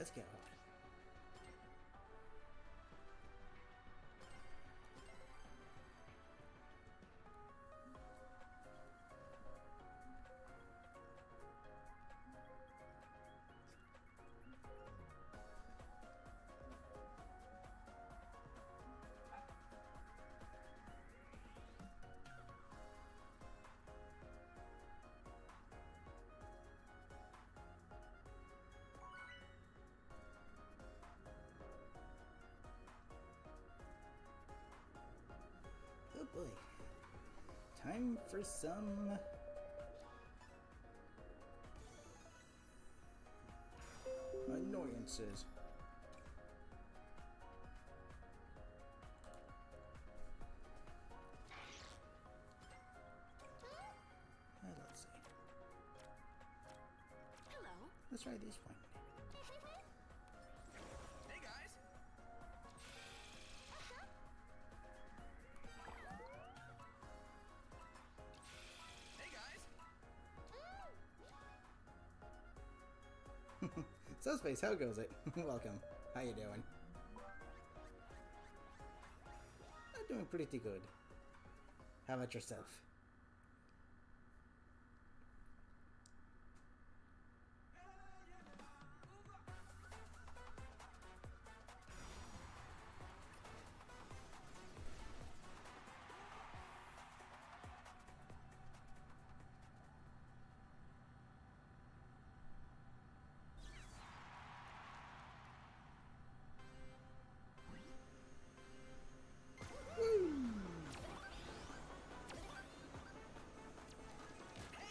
Let's go. Oh boy. Time for some annoyances. Let's see. Hello. Let's try this one. Hey guys. Hey guys. So Space, how goes it? Welcome. How you doing? I'm doing pretty good. How about yourself?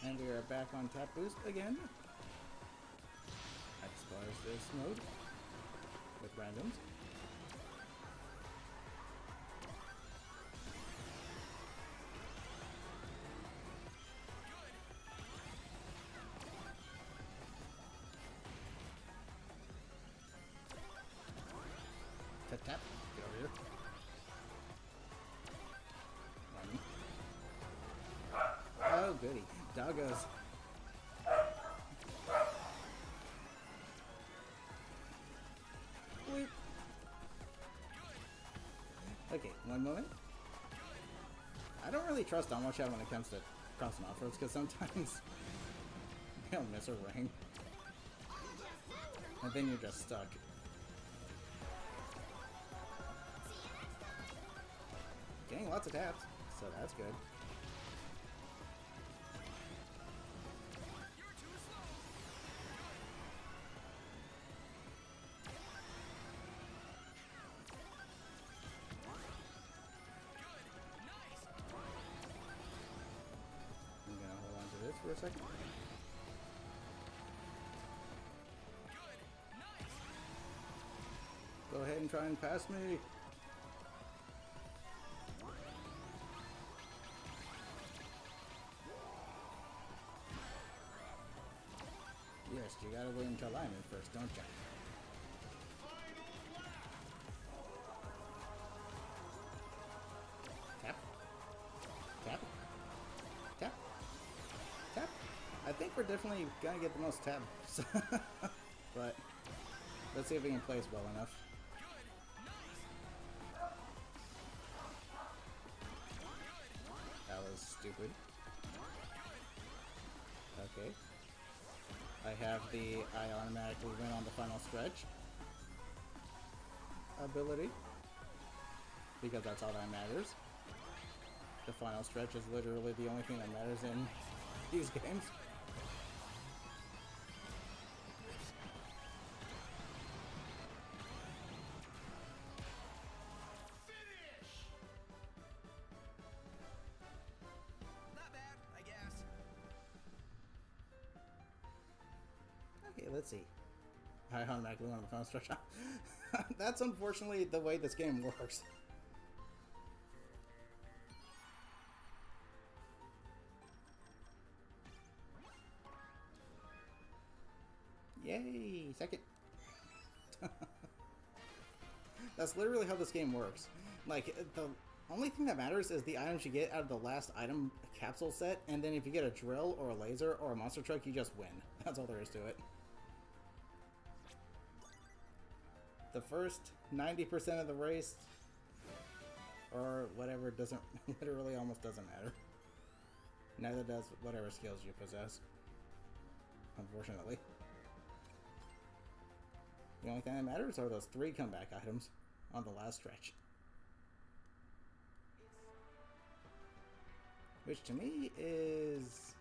And we are back on tap boost again. As far as this mode with randoms. Tap tap. Get over here. Running. Oh goody. Doggos. Wait. Okay, one moment. I don't really trust on watch out when it comes to crossing off-roads because sometimes you'll miss a ring. And then you're just stuck. Getting lots of taps, so that's good. You're too slow. Good. Nice. I'm gonna hold on to this for a second. Good. Nice. Go ahead and try and pass me. Yes, you gotta wait until I'm in first, don't you? Tap. Tap. Tap. Tap. I think we're definitely gonna get the most taps. But let's see if we can place well enough. That was stupid. Okay. I have the I automatically win on the final stretch ability, because that's all that matters. The final stretch is literally the only thing that matters in these games. Finish. Not bad, I guess. Okay, let's see. I automatically won on the final stretch. That's unfortunately the way this game works. Yay! Second! That's literally how this game works. Like, the only thing that matters is the items you get out of the last item capsule set, and then if you get a drill or a laser or a monster truck, you just win. That's all there is to it. the first 90% of the race, or whatever, doesn't literally almost doesn't matter. Neither does whatever skills you possess, unfortunately. The only thing that matters are those 3 comeback items on the last stretch. Which to me is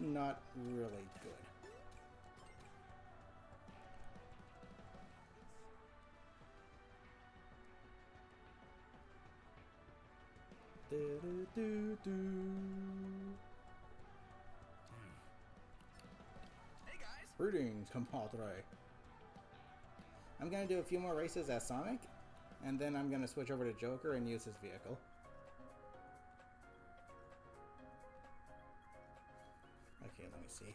not really good. Do, do, do, do. Hey guys. Greetings, compadre. I'm gonna do a few more races as Sonic, and then I'm gonna switch over to Joker and use his vehicle. Okay, let me see.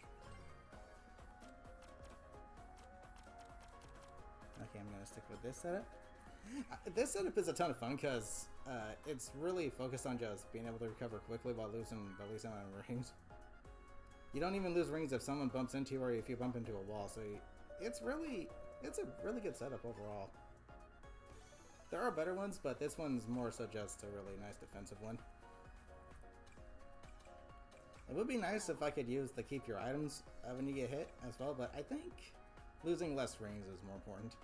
Okay, I'm gonna stick with this setup. This setup is a ton of fun because it's really focused on just being able to recover quickly while losing the least amount of rings. You don't even lose rings if someone bumps into you or if you bump into a wall, so it's a really good setup overall. There are better ones, but this one's more so just a really nice defensive one. It would be nice if I could use the keep your items when you get hit as well, but I think losing less rings is more important.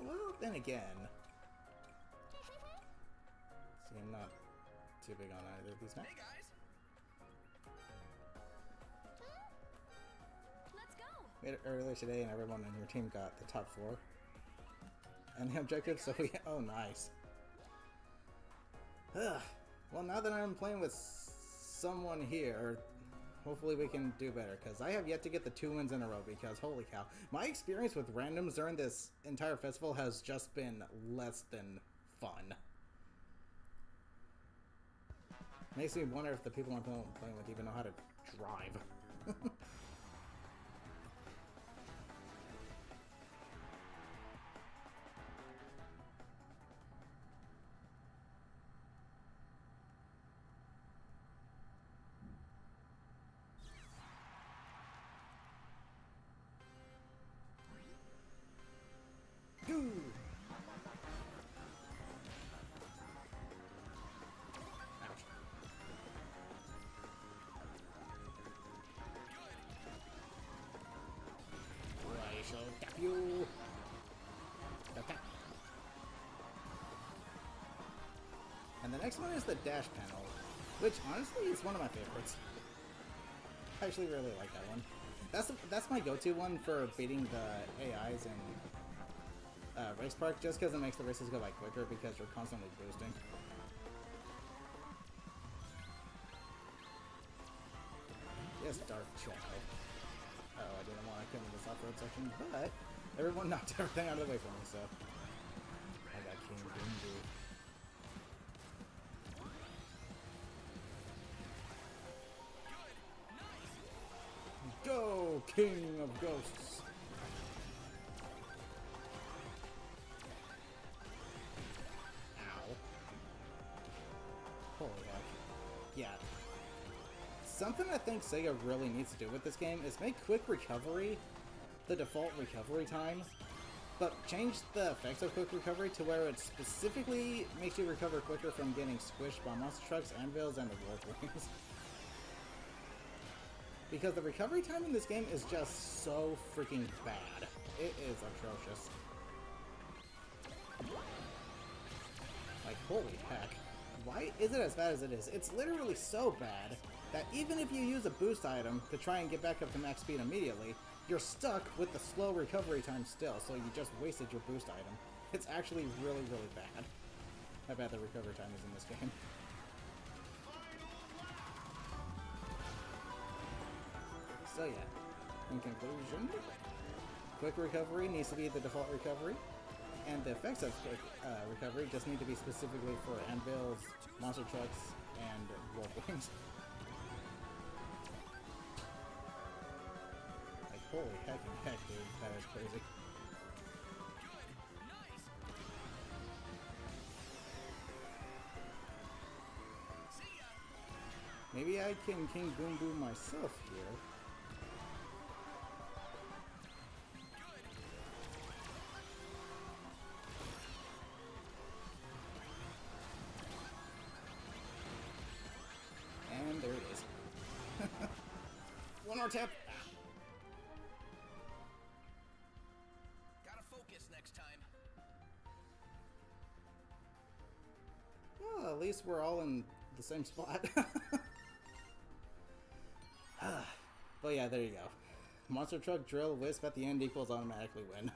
Well, then again. See, I'm not too big on either of these maps. Hey guys. Let's go. We had it earlier today, and everyone on your team got the top 4. And the objective, so we... Oh, nice. Ugh. Well, now that I'm playing with someone here, hopefully we can do better, because I have yet to get the 2 wins in a row, because holy cow. My experience with randoms during this entire festival has just been less than fun. Makes me wonder if the people I'm playing with even know how to drive. Goo! Ouch. I shall tap you. Tap. And the next one is the dash panel, which honestly is one of my favorites. I actually really like that one. That's my go-to one for beating the AIs in Race Park, just because it makes the races go by quicker because you're constantly boosting. Yes, Dark Shadow. Oh, I didn't want to come to this off-road section, but everyone knocked everything out of the way for me, so I got King Boom. Go, King of Ghosts! Ow. Holy heck. Yeah. Something I think Sega really needs to do with this game is make quick recovery the default recovery time, but change the effects of quick recovery to where it specifically makes you recover quicker from getting squished by monster trucks, anvils, and the warplanes. Because the recovery time in this game is just so freaking bad. It is atrocious. Like, holy heck. Why is it as bad as it is? It's literally so bad that even if you use a boost item to try and get back up to max speed immediately, you're stuck with the slow recovery time still, so you just wasted your boost item. It's actually really, really bad how bad the recovery time is in this game. So yeah, in conclusion, quick recovery needs to be the default recovery, and the effects of quick recovery just need to be specifically for anvils, monster trucks, and warplanes. Like, holy heckin' heck, dude, that is crazy. Maybe I can King Boom Boom myself here. more tip. Gotta focus next time. Well, at least we're all in the same spot. But yeah, there you go. Monster Truck Drill Wisp at the end equals automatically win.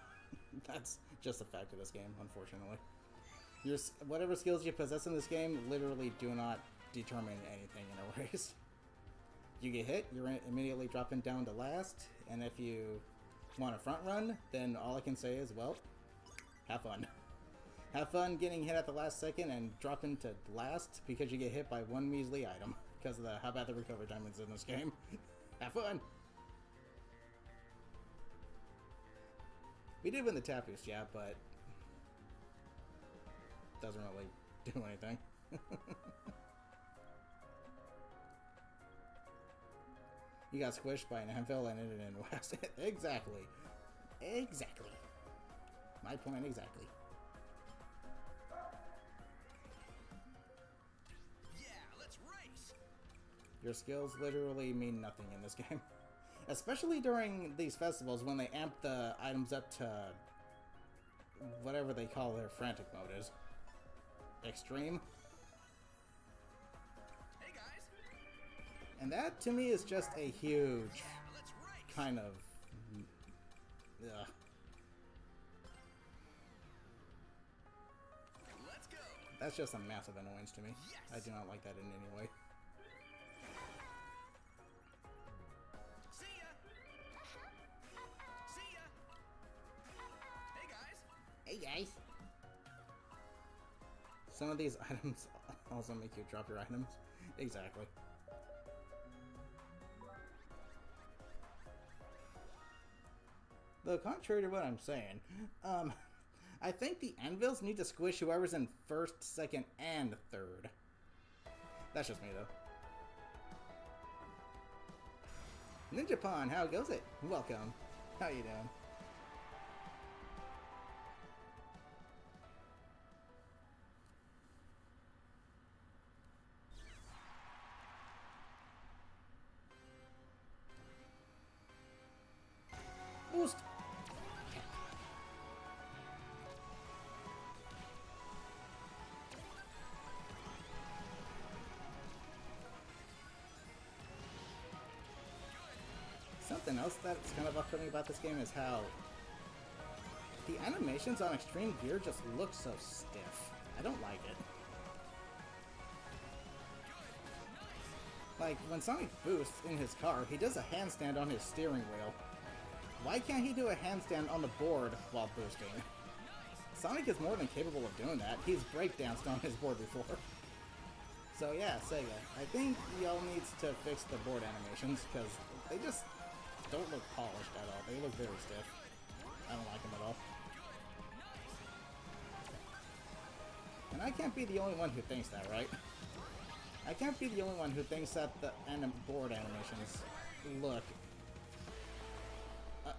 That's just a fact of this game, unfortunately. Whatever skills you possess in this game literally do not determine anything in a race. You get hit, you're immediately dropping down to last, and if you want a front run, then all I can say is, well, have fun. Have fun getting hit at the last second and dropping to last because you get hit by one measly item because of how bad the recovery time is in this game. Have fun! We did win the tap boost, yeah, but doesn't really do anything. You got squished by an anvil and ended in west. Exactly. Exactly. My point exactly. Yeah, let's race. Your skills literally mean nothing in this game. Especially during these festivals when they amp the items up to whatever they call their frantic mode is. Extreme. Hey guys. And that to me is just a huge Yeah, let's race. kind of... Ugh. Let's go. That's just a massive annoyance to me. Yes. I do not like that in any way. See ya. See ya. Hey guys. Hey guys! Some of these items also make you drop your items. Exactly. Though contrary to what I'm saying, I think the anvils need to squish whoever's in first, second, and third. That's just me though. Ninja Pawn, how goes it? Welcome. How you doing? Boost! Something else that's kind of off-putting about this game is how the animations on Extreme Gear just look so stiff. I don't like it. Like, when Sonic boosts in his car, he does a handstand on his steering wheel. Why can't he do a handstand on the board while boosting? Sonic is more than capable of doing that. He's breakdanced on his board before. So yeah, Sega, I think y'all needs to fix the board animations, because they just don't look polished at all. They look very stiff. I don't like them at all. And I can't be the only one who thinks that, right? I can't be the only one who thinks that the board animations look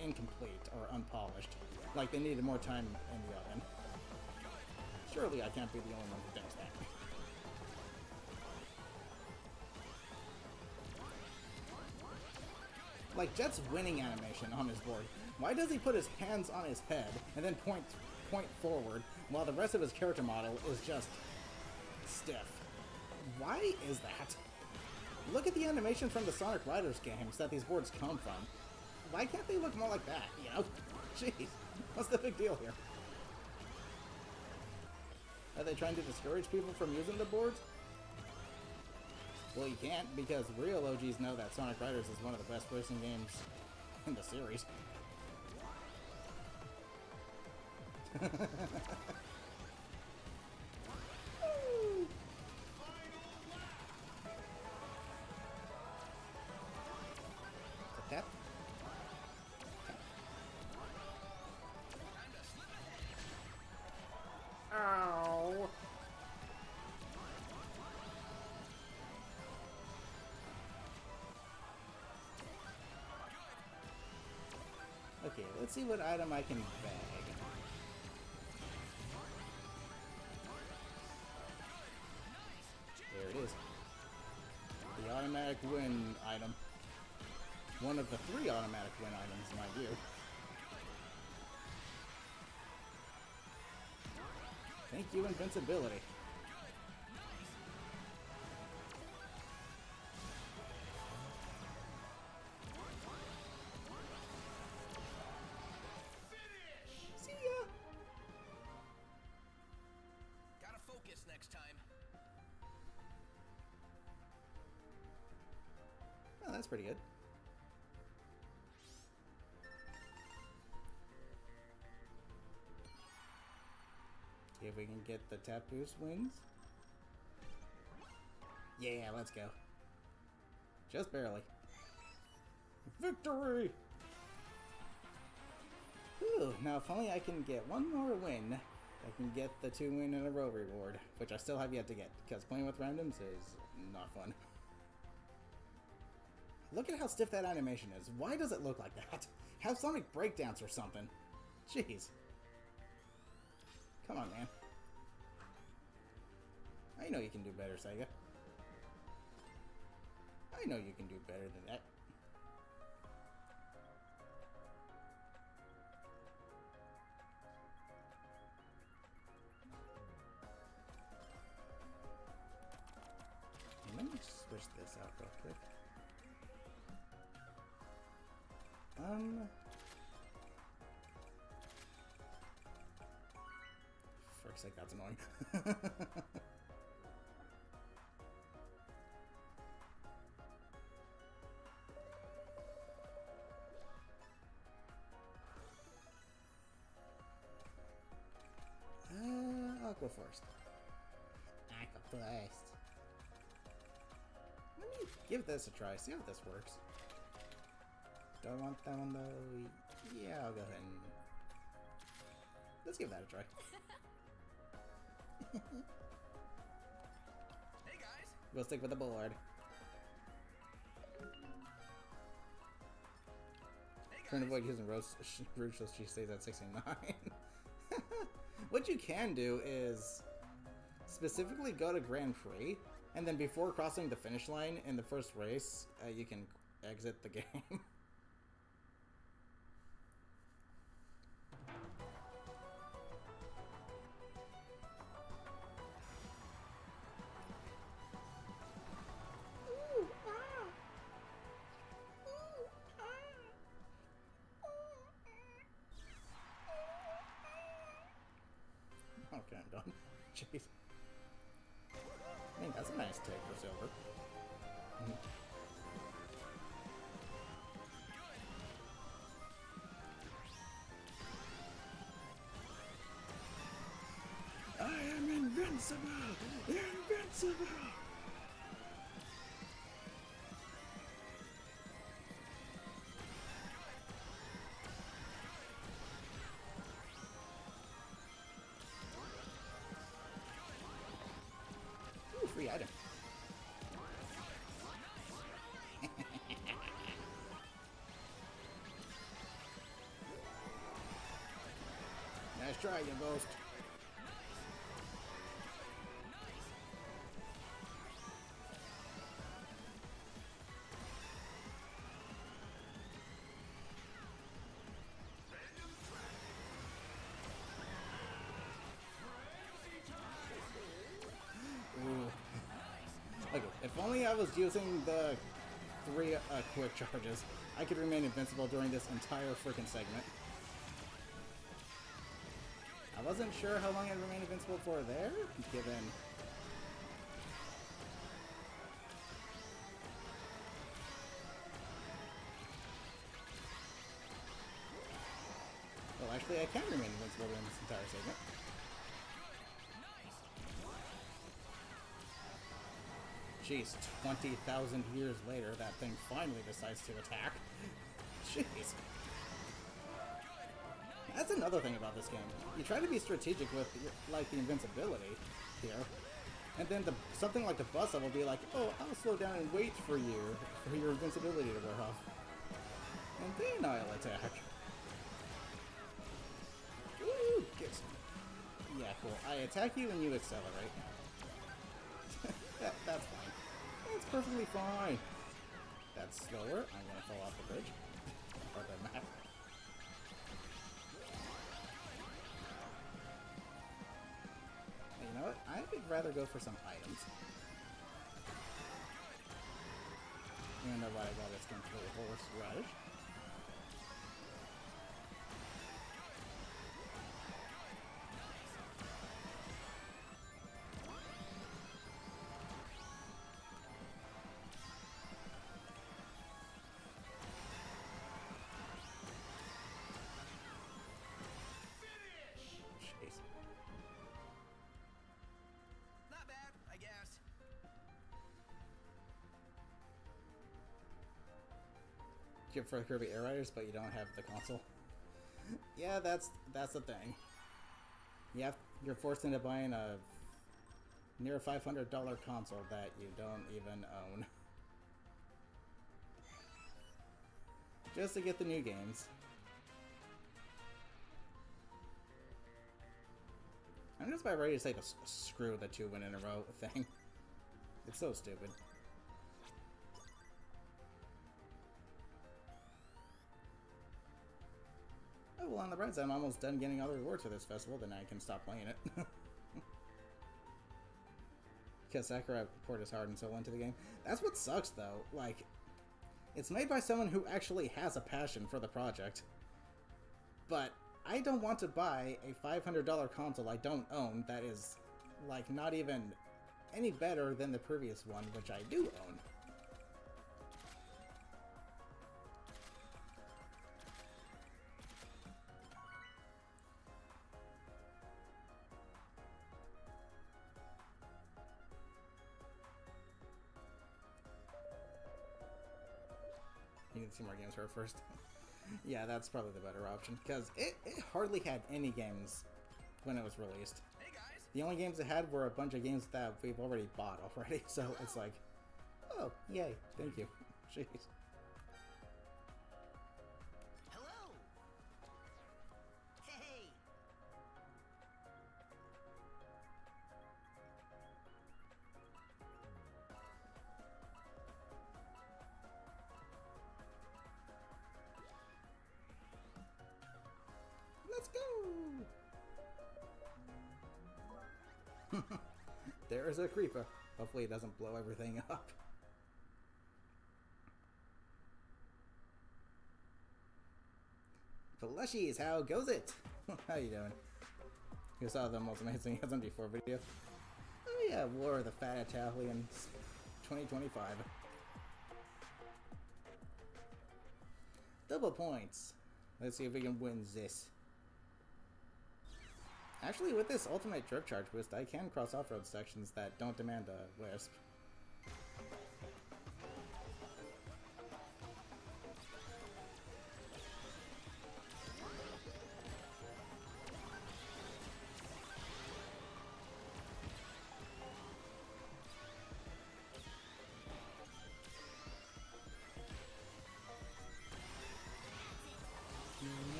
incomplete or unpolished. Like they needed more time in the oven. Surely I can't be the only one who thinks that. Like Jet's winning animation on his board. Why does he put his hands on his head and then point forward while the rest of his character model is just stiff? Why is that? Look at the animation from the Sonic Riders games that these boards come from. Why can't they look more like that, you know? Jeez, what's the big deal here? Are they trying to discourage people from using the boards? Well, you can't, because real OGs know that Sonic Riders is one of the best racing games in the series. Tap. Ow! Okay, let's see what item I can bag. There it is. The automatic win item. One of the 3 automatic win items, mind you. Thank you, invincibility. See ya! Gotta focus next time. Oh, that's pretty good. See if we can get the tap boost wins. Yeah, let's go. Just barely. Victory! Whew, now if only I can get one more win, I can get the 2 win in a row reward, which I still have yet to get, because playing with randoms is not fun. Look at how stiff that animation is. Why does it look like that? Have Sonic breakdance or something. Jeez. Come on, man. I know you can do better, Sega. I know you can do better than that. Let me switch this out real quick. Frick's sake, that's annoying. I'll go first. I go first. Let me give this a try, see how this works. Do I want that one though? Yeah, I'll go ahead and... Let's give that a try. Hey guys. We'll stick with the board. Trying to avoid using Rouge so she stays at 69. What you can do is specifically go to Grand Prix, and then before crossing the finish line in the first race, you can exit the game. Okay, I'm done. Jeez. Man, that's a nice take for silver. I am invincible! Invincible! Ooh, free item. Nice try, you ghost. Okay, if only I was using the 3 quick charges, I could remain invincible during this entire freaking segment. I wasn't sure how long I'd remain invincible for there, given... Well, actually, I can remain invincible during this entire segment. Jeez, 20,000 years later, that thing finally decides to attack. Jeez. That's another thing about this game. You try to be strategic with, like, the invincibility here. And then something like the bus will be like, oh, I'll slow down and wait for your invincibility to wear off. And then I'll attack. Ooh, get some. Yeah, cool. I attack you and you accelerate. That's fine. That's perfectly fine. That's slower. I'm gonna fall off the bridge. Or the map. You know what? I would rather go for some items. Even though what I got is complete horseradish. Jeez. Not bad, I guess. You have Kirby Air Riders, but you don't have the console. Yeah, that's the thing. You're forced into buying a near $500 console that you don't even own. Just to get the new games. I'm just about ready to say the screw the 2 win in a row thing. It's so stupid. Oh, well, on the bright side, I'm almost done getting all the rewards for this festival, then I can stop playing it. Because Sakurai poured his heart and soul into the game. That's what sucks, though. Like, it's made by someone who actually has a passion for the project. But I don't want to buy a $500 console I don't own that is, like, not even any better than the previous one, which I do own. You can see more games for it first. Yeah, that's probably the better option, because it hardly had any games when it was released. Hey guys. The only games it had were a bunch of games that we've already bought already, so it's like, oh, yay, thank you. Jeez. Hello. Hey. Let's go! There's a creeper. Hopefully it doesn't blow everything up. Plushies, how goes it? How you doing? You saw the most amazing SMG4 video. Oh yeah, War of the Fat Italians 2025. Double points. Let's see if we can win this. Actually, with this ultimate drip charge boost, I can cross off-road sections that don't demand a Wisp.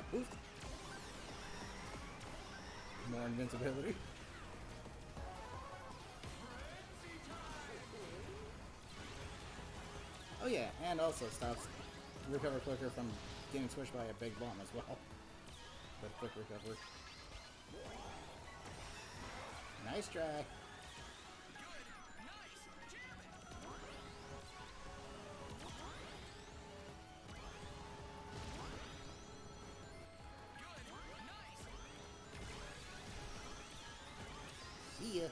Boost. More invincibility. Oh yeah, and also stops recover quicker from getting switched by a big bomb as well. With quick recovery. Nice try. See ya.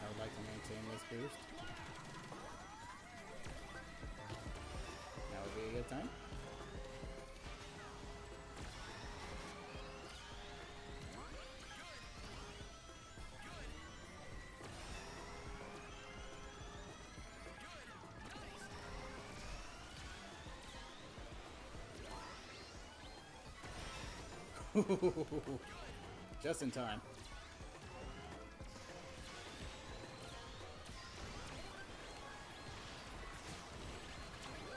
I would like to maintain this boost. That would be a good time. Just in time.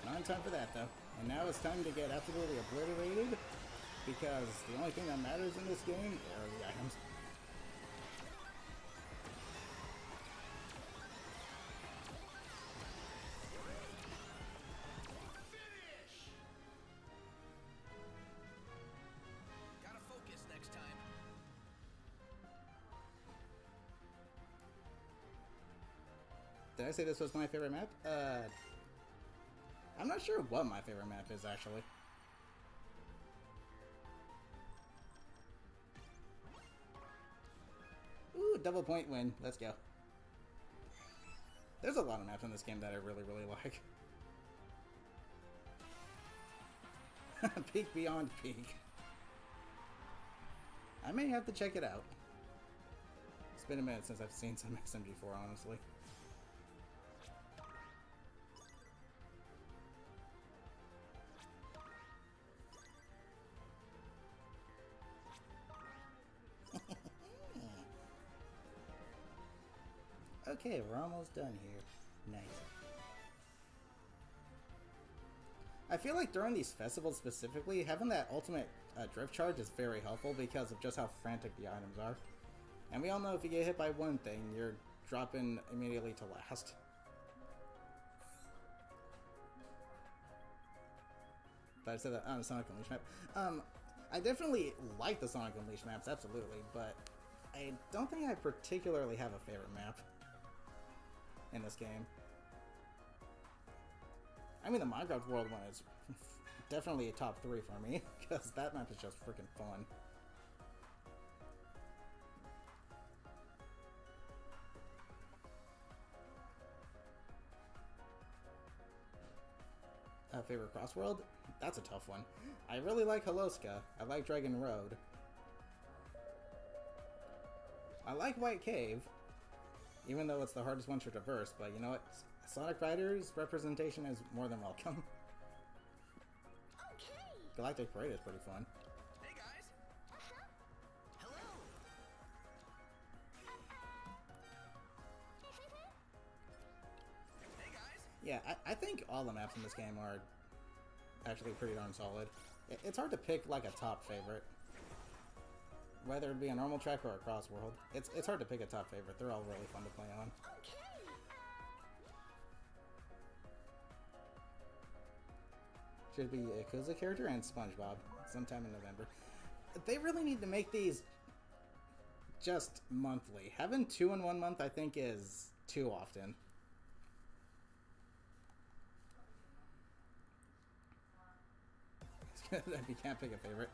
Not in time for that, though. And now it's time to get absolutely obliterated, because the only thing that matters in this game are the items. Gotta focus next time. Did I say this was my favorite map? I'm not sure what my favorite map is, actually. Ooh, double point win. Let's go. There's a lot of maps in this game that I really, really like. Peak beyond peak. I may have to check it out. It's been a minute since I've seen some SMG4, honestly. Okay, we're almost done here. Nice. I feel like during these festivals specifically, having that ultimate drift charge is very helpful because of just how frantic the items are. And we all know if you get hit by one thing, you're dropping immediately to last. But I said that on the Sonic Unleashed map. I definitely like the Sonic Unleashed maps, absolutely, but I don't think I particularly have a favorite map in this game. I mean, the Minecraft World one is definitely a top 3 for me, because that map is just freaking fun. Favorite CrossWorld? That's a tough one. I really like Holoska. I like Dragon Road. I like White Cave, even though it's the hardest one to traverse, but you know what? Sonic Riders representation is more than welcome. Okay. Galactic Parade is pretty fun. Hey guys. Hello. Hey guys. Yeah, I think all the maps in this game are actually pretty darn solid. It's hard to pick like a top favorite. Whether it be a normal track or a CrossWorld. It's hard to pick a top favorite. They're all really fun to play on. Okay. Should be a Yakuza character and SpongeBob sometime in November. They really need to make these just monthly. Having 2 in 1 month, I think, is too often. If you can't pick a favorite.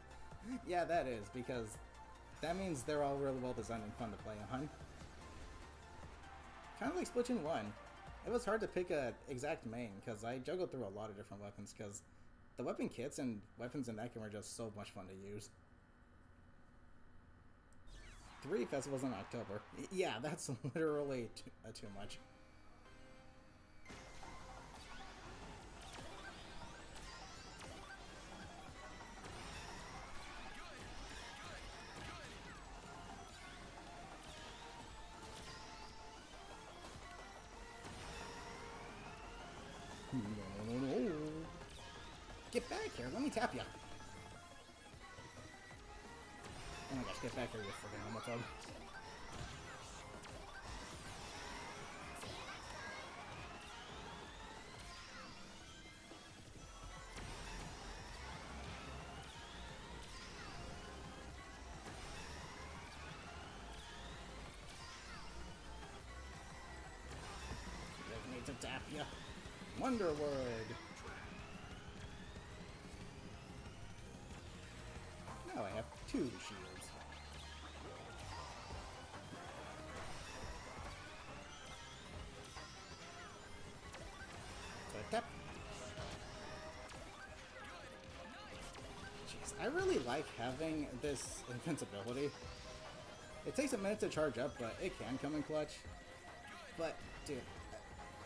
Yeah, that is, because that means they're all really well designed and fun to play on. Kind of like Splatoon 1. It was hard to pick a exact main, because I juggled through a lot of different weapons, because the weapon kits and weapons in that game are just so much fun to use. 3 festivals in October. Yeah, that's literally too much. No. Get back here, let me tap you. Oh my gosh, get back here, you freaking homophobe. I need to tap you. Wonderwood. Now I have 2 shields. So I tap. Jeez, I really like having this invincibility. It takes a minute to charge up, but it can come in clutch. But, dude,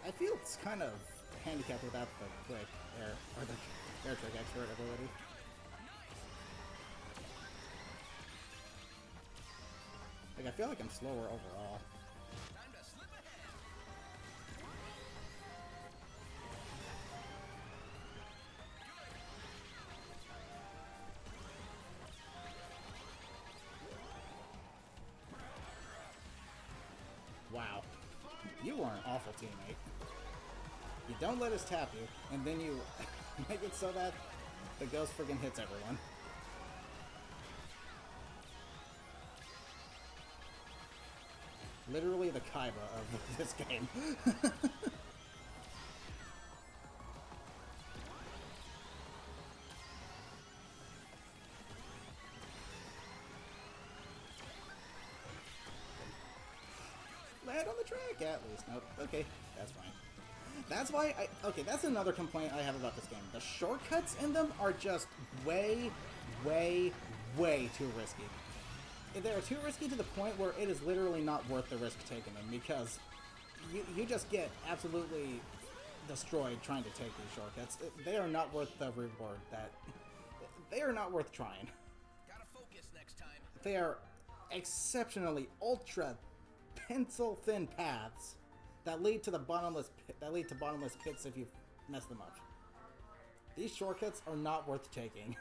I feel it's kind of handicapped without the quick air, or the air trick expert ability. I feel like I'm slower overall. Time to slip ahead. Wow. You are an awful teammate. You don't let us tap you, and then you make it so that the ghost friggin' hits everyone. Literally the Kaiba of this game. Land on the track, at least. Nope. Okay, that's fine. That's why okay, that's another complaint I have about this game. The shortcuts in them are just way, way, way too risky. They're too risky to the point where it is literally not worth the risk taking them, because you just get absolutely destroyed trying to take these shortcuts. They are not worth the reward. They are not worth trying. Gotta focus next time. They are exceptionally ultra pencil thin paths that lead to bottomless pits if you mess them up. These shortcuts are not worth taking.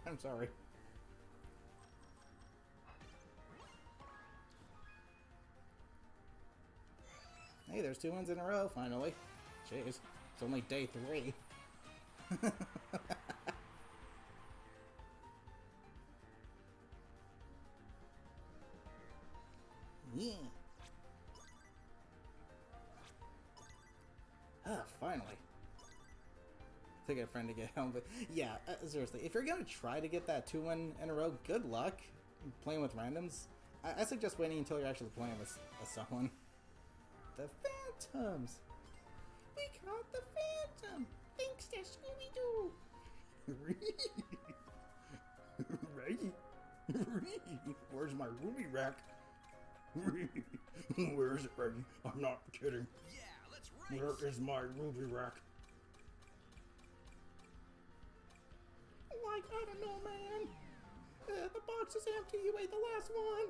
I'm sorry. Hey, there's 2 wins in a row, finally. Jeez, it's only day 3. Yeah. Ah, finally. To get a friend to get home, but yeah, seriously, if you're gonna try to get that 2 win in a row, good luck playing with randoms. I suggest waiting until you're actually playing with someone. The Phantoms! We caught the Phantom! Thanks to Scooby-Doo! Reggie! Where's my ruby rack? Where is it, Reggie? I'm not kidding. Yeah, let's race. Where is my ruby rack? Like, I don't know, man. The box is empty. You ate the last one.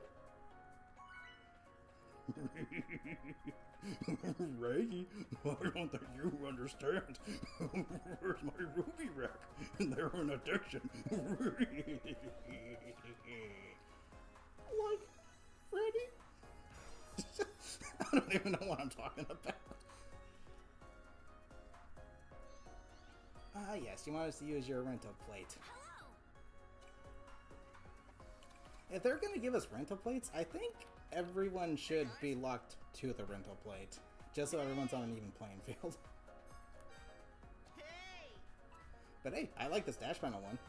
Reggie, why don't you understand? Where's my ruby rack? They're an addiction. Like, Freddy? I don't even know what I'm talking about. Ah, yes, you want us to use your rental plate. If they're gonna give us rental plates, I think everyone should be locked to the rental plate, just so everyone's on an even playing field. Hey! But hey, I like this dash panel one.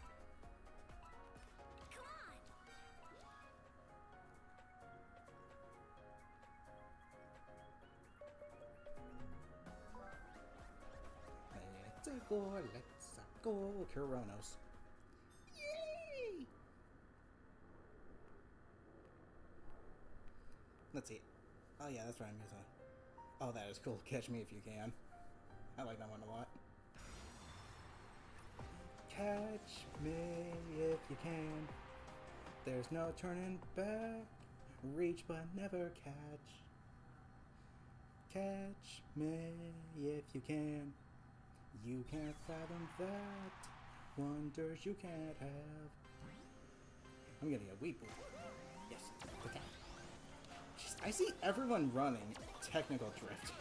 Come on! Let's go, Coronos. Yay! Let's see. Oh yeah, that's right, I'm using. Oh, that is cool. Catch me if you can. I like that one a lot. Catch me if you can. There's no turning back. Reach but never catch. Catch me if you can. You can't fathom that. Wonders you can't have. I'm getting a weep. Yes. Okay. Jeez, I see everyone running technical drift.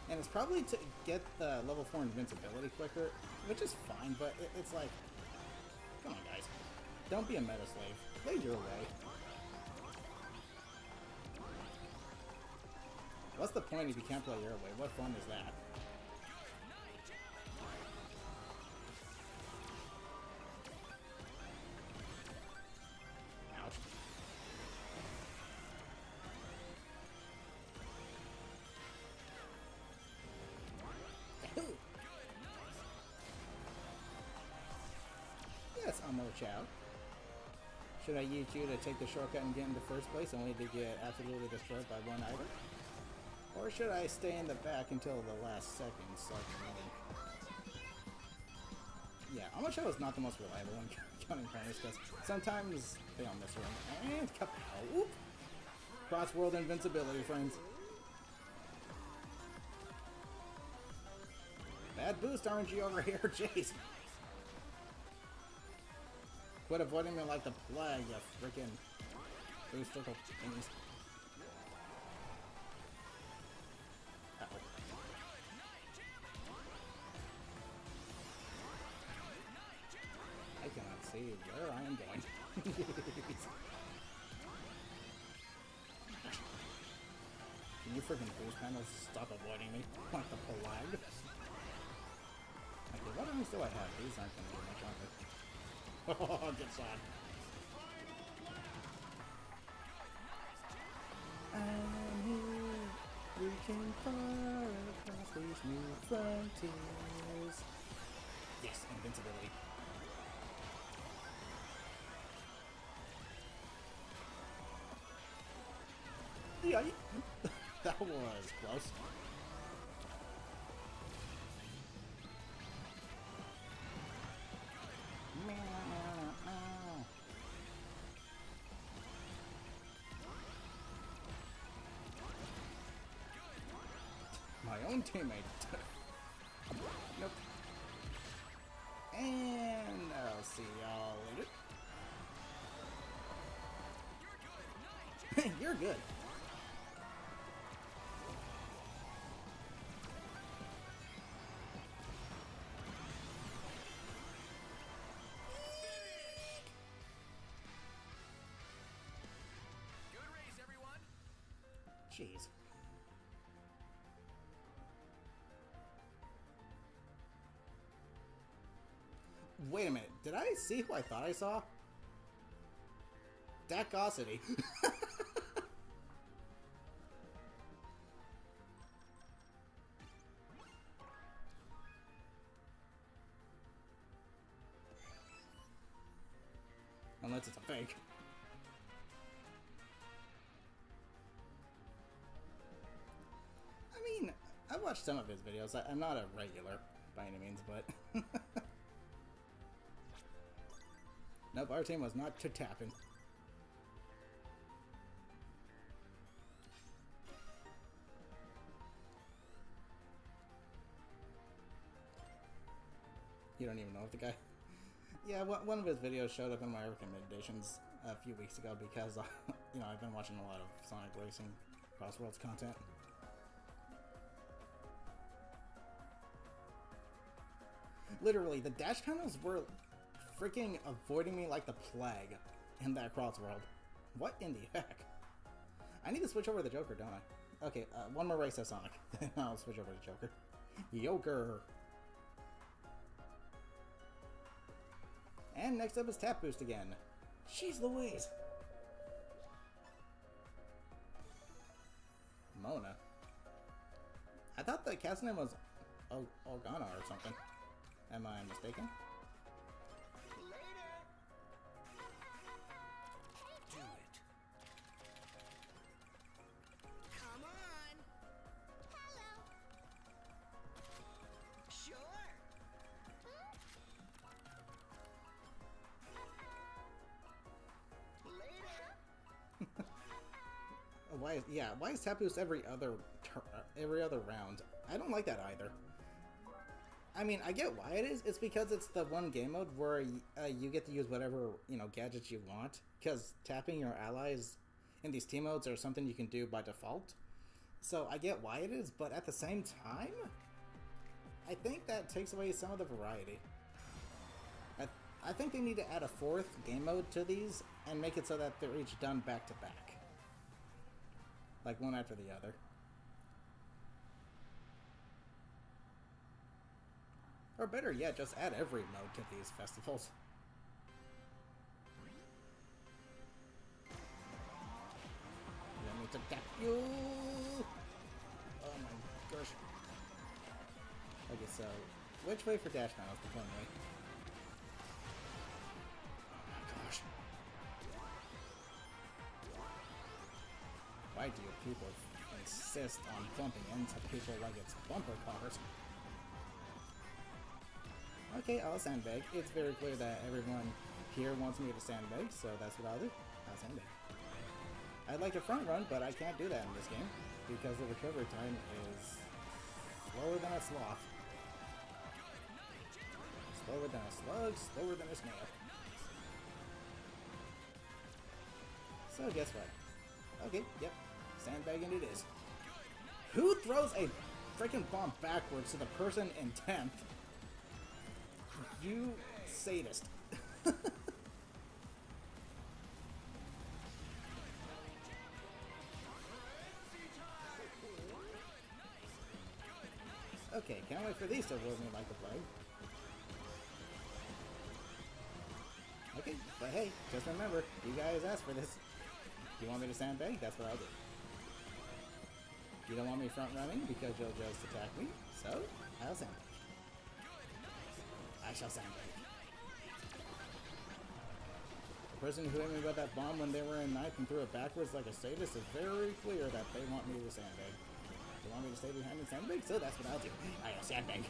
And it's probably to get the level 4 invincibility quicker, which is fine, but it's like, come on guys. Don't be a meta slave. Play your way. What's the point if you can't play your way? What fun is that? Yes, Amo-Chow. Should I use you to take the shortcut and get into first place only to get absolutely destroyed by one item? Or should I stay in the back until the last second so I can win? Yeah, Amo-Chow is not the most reliable in counting corners because sometimes they don't miss a ring. And kapow! Oop! Cross-world invincibility, friends. Bad boost RNG over here, jeez. Quit avoiding me like the plague, you freaking booster things. Uh-oh. I cannot see where I am going. Can you freaking boost panels stop avoiding me like the plague? Okay, what items do I have? These aren't going to do much on it. Oh, good shot. I'm here, reaching far across these new frontiers. Yes, invincibility. Yeah, that was close. My own teammate. Nope. And I'll see y'all later. You're good. Good race, everyone. Jeez. Wait a minute. Did I see who I thought I saw? Toxicity. Unless it's a fake. I mean, I've watched some of his videos. I'm not a regular by any means, but... Nope, our team was not to tapping. You don't even know if the guy... Yeah, one of his videos showed up in my recommendations a few weeks ago because, you know, I've been watching a lot of Sonic Racing CrossWorlds content. Literally, the dash panels were freaking avoiding me like the plague in that CrossWorld. What in the heck? I need to switch over to the Joker, don't I? Okay, one more race as Sonic, then I'll switch over to Joker. Joker! And next up is Tap Boost again. Jeez Louise! Mona. I thought the cat's name was Organa or something. Am I mistaken? Later. Do it. Come on. Hello. Sure. Later. Why is Tap Boost every other round? I don't like that either. I mean, I get why it is. It's because it's the one game mode where you get to use whatever, you know, gadgets you want. Because tapping your allies in these team modes are something you can do by default. So I get why it is, but at the same time, I think that takes away some of the variety. I think they need to add a fourth game mode to these and make it so that they're each done back to back. Like one after the other. Or better yet, just add every mode to these festivals. Let me attack you! Oh my gosh. Okay, so which way for dash now is the fun way? Oh my gosh. Why do you people insist on bumping into people like it's bumper cars? Okay, I'll sandbag. It's very clear that everyone here wants me to sandbag, so that's what I'll do. I'll sandbag. I'd like to front run, but I can't do that in this game because the recovery time is slower than a sloth. Slower than a slug, slower than a snail. So guess what? Okay, yep, sandbagging it is. Who throws a freaking bomb backwards to the person in 10th? You sadist. Okay, can't wait for these to whirl me like a plague. Okay, but hey, just remember, you guys asked for this. You want me to sandbag? That's what I'll do. You don't want me front running because you'll just attack me, so I'll sandbag. I shall sandbag. The person who hit me with that bomb when they were in 9th and threw it backwards like a sadist is very clear that they want me to sandbag. They want me to stay behind and sandbag, so that's what I'll do. I'll sandbag.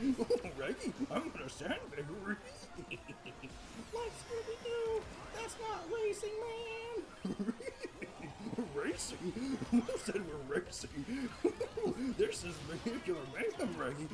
Alrighty, I'm gonna sandbag. Like Scooby-Doo, that's not racing, man. Racing? Who said we're racing? This is vehicular mayhem, Reggie.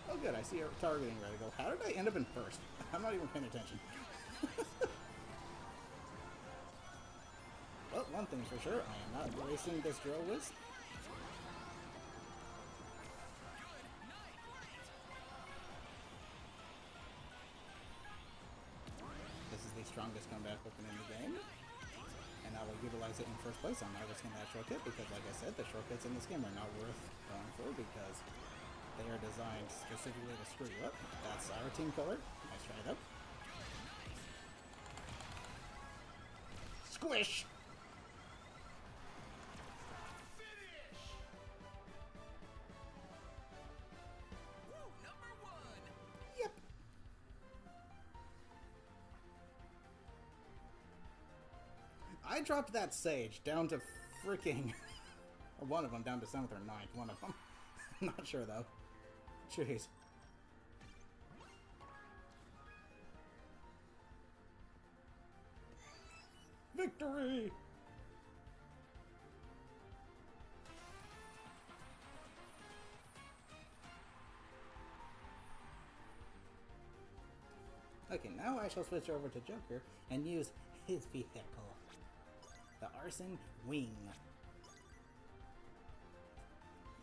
Oh good, I see her targeting ready to go. How did I end up in first? I'm not even paying attention. Well, one thing's for sure, I am not racing this drill wisp. This is the strongest combat weapon in the game, and I will utilize it in first place. I'm not risking that shortcut because, like I said, the shortcuts in this game are not worth going for because they are designed specifically to screw you up. That's our team color. Nice try though. Squish! Yep. I dropped that sage down to freaking one of them down to 7th or 9th. One of them. I'm not sure though. Jeez. Victory! Okay, now I shall switch over to Joker and use his vehicle. The Arson Wing.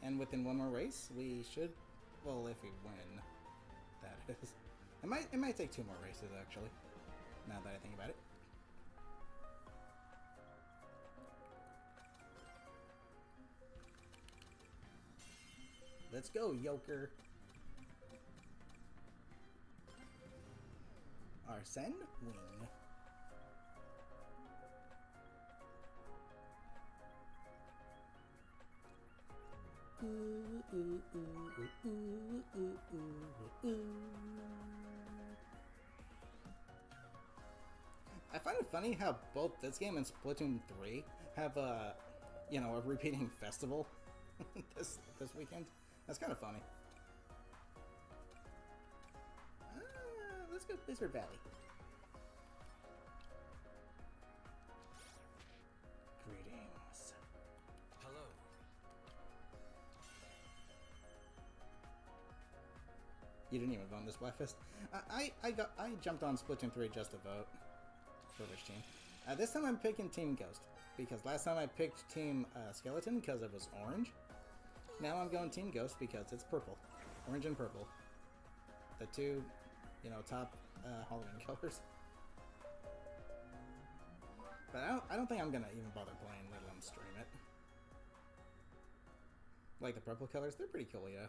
And within one more race, we should, well, if we win, that is. It might take 2 more races, actually, now that I think about it. Let's go, Joker. Arson Wing. I find it funny how both this game and Splatoon 3 have a repeating festival this weekend. That's kind of funny. Let's go Blizzard Valley. Greetings. Hello. You didn't even vote on this Splatfest. I jumped on Splatoon 3 just to vote for which team. This time I'm picking Team Ghost because last time I picked Team Skeleton because it was orange. Now I'm going Team Ghost because it's purple, orange and purple. The two, top Halloween colors. But I don't think I'm gonna even bother playing, let alone stream it. Like the purple colors, they're pretty cool, yeah.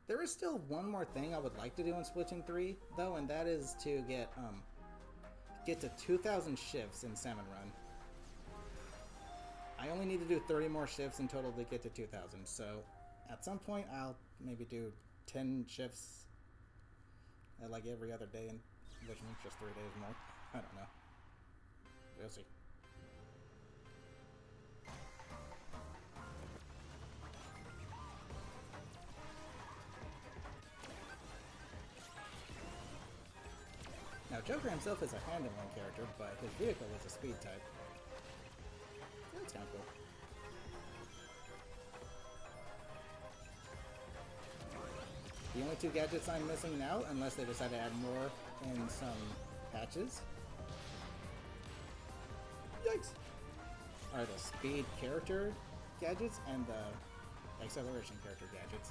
There is still one more thing I would like to do in Splatoon 3, though, and that is to get to 2,000 shifts in Salmon Run. I only need to do 30 more shifts in total to get to 2,000, so at some point I'll maybe do 10 shifts like every other day, which means just 3 days more. I don't know. We'll see. Now, Joker himself is a handling character, but his vehicle is a speed type. That's kind of cool. The only two gadgets I'm missing now, unless they decide to add more in some patches, yikes, are the speed character gadgets and the acceleration character gadgets.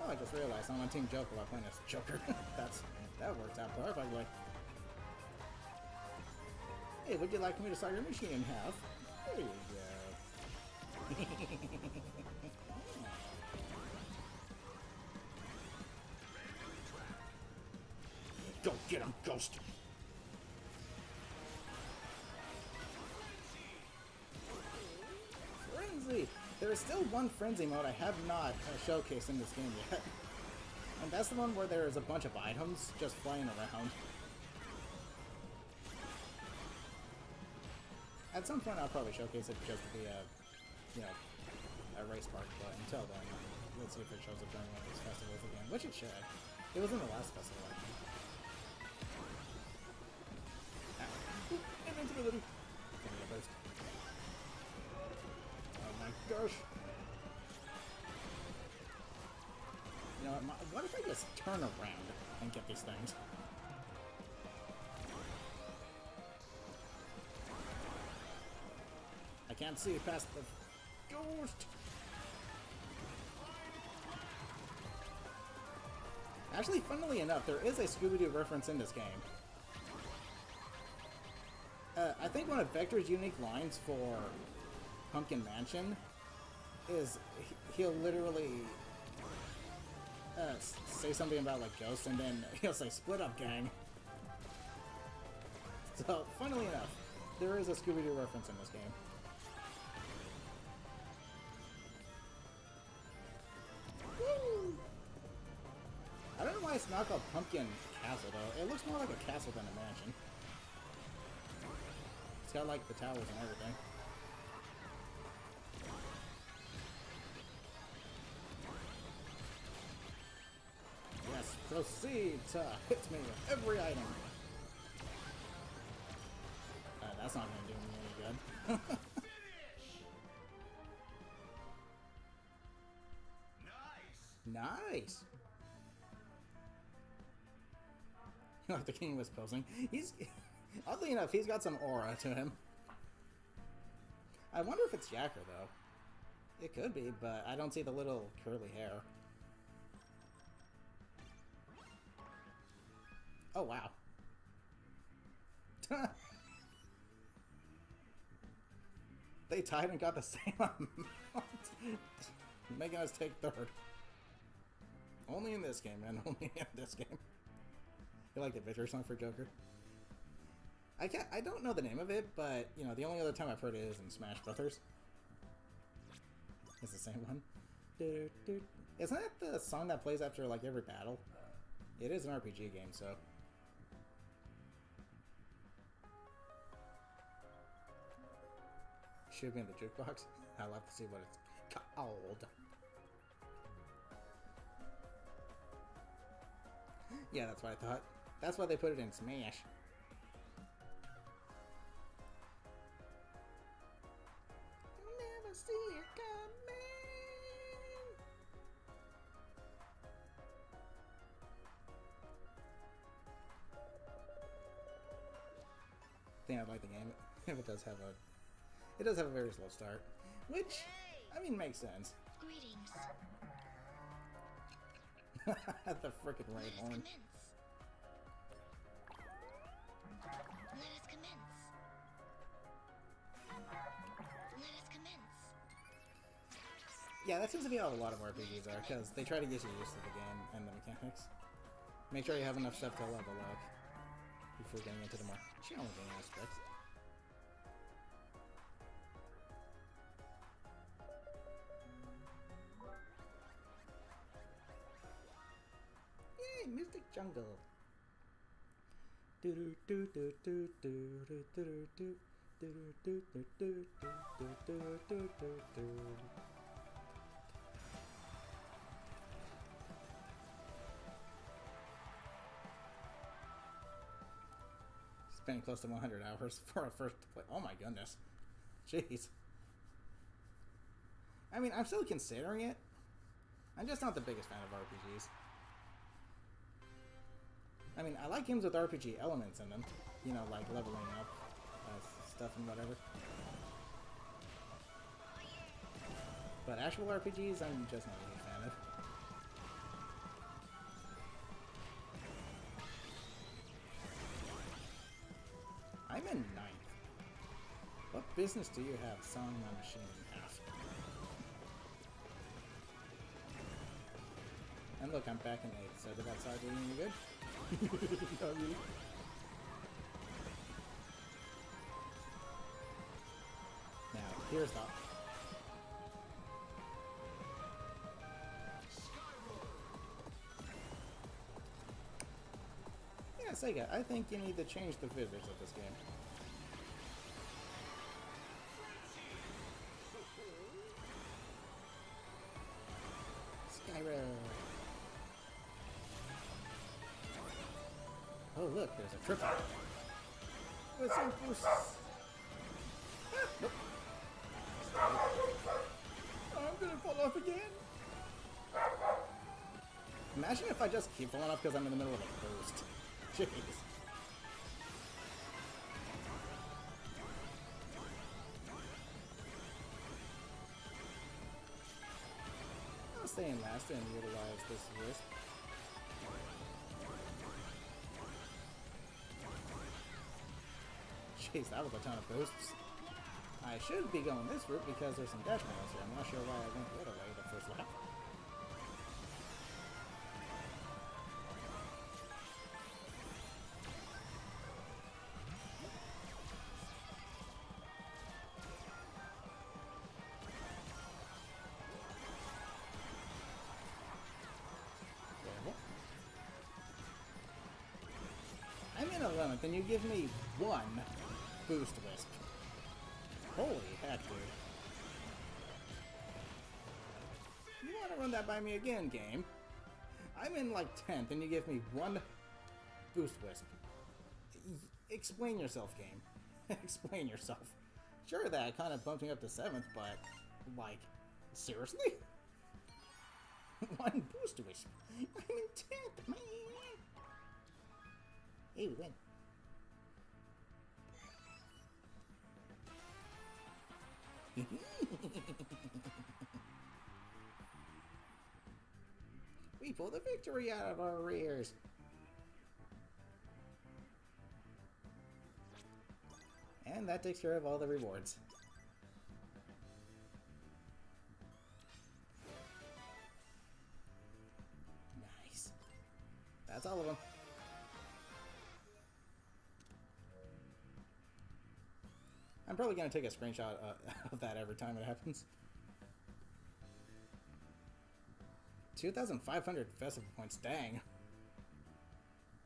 Oh, I just realized I'm on Team Joker while playing as Joker. That worked out perfectly. Hey, would you like me to saw your machine in half? There you go. Go get him, Ghost! Frenzy! There is still one Frenzy mode I have not showcased in this game yet. And that's the one where there is a bunch of items just flying around. At some point I'll probably showcase it just to be a, you know, a race park, but until then, let's see if it shows up during one of these festivals again, which it should. It was in the last festival, I think. Invincibility! Give me a boost. Oh my gosh! You know what if I just turn around and get these things? I can't see past the ghost! Actually, funnily enough, there is a Scooby-Doo reference in this game. I think one of Vector's unique lines for Pumpkin Mansion is he'll literally say something about like ghosts, and then he'll say "split up, gang." So, funnily enough, there is a Scooby-Doo reference in this game. Woo! I don't know why it's not called Pumpkin Castle though. It looks more like a castle than a mansion. It's got like the towers and everything. Yes, proceed to hit me with every item. That's not going to do me any good. Nice! Like the king was posing. He's... Oddly enough, he's got some aura to him. I wonder if it's Jacker, though. It could be, but I don't see the little curly hair. Oh, wow. They tied and got the same amount. Making us take third. Only in this game, man. Only in this game. You like the victory song for Joker? I don't know the name of it, but, you know, the only other time I've heard it is in Smash Brothers. It's the same one. Isn't that the song that plays after, like, every battle? It is an RPG game, so... Should be in the jukebox. I'll have to see what it's called. Yeah, that's what I thought. That's why they put it in Smash. Never see it coming. I think I'd like the game if it does have a... It does have a very slow start, which, I mean, makes sense. Greetings. The frickin' raid horn. Let us commence. Let us commence. Yeah, that seems to be how a lot of RPGs are, because they try to get you used to the game and the mechanics. Make sure you have enough stuff to level up before getting into the more challenging aspects. Mystic Jungle. Do do do do do do do do do do do do do do do do. Spending close to 100 hours for a first play. Oh my goodness. Jeez. I mean, I'm still considering it. I'm just not the biggest fan of RPGs. I mean, I like games with RPG elements in them. You know, like leveling up stuff and whatever. But actual RPGs, I'm just not a huge fan of. I'm in 9th. What business do you have sawing my machine in half? And look, I'm back in 8th, so did that start doing any good? Not really. Now, here's the... Yeah, Sega, I think you need to change the physics of this game. Skyro! Oh look, there's a triple. With some boosts. Ah, nope. Oh, I'm gonna fall off again. Imagine if I just keep falling off because I'm in the middle of a boost. Jeez. I'll stay in last and utilize this wisp. Jeez, that was a ton of boosts. I should be going this route because there's some dash panels here. I'm not sure why I went the other way the first lap. I'm in 11th, and you give me 1 boost wisp. Holy heck, dude. You want to run that by me again, game? I'm in like 10th, and you give me 1 boost wisp. Explain yourself, game. Explain yourself. Sure, that kind of bumped me up to 7th, but, like, seriously? 1 boost wisp. I'm in 10th, man. Hey, we win. We pulled the victory out of our rears. And that takes care of all the rewards. Nice. That's all of them. I'm probably going to take a screenshot of that every time it happens. 2,500 festival points, dang.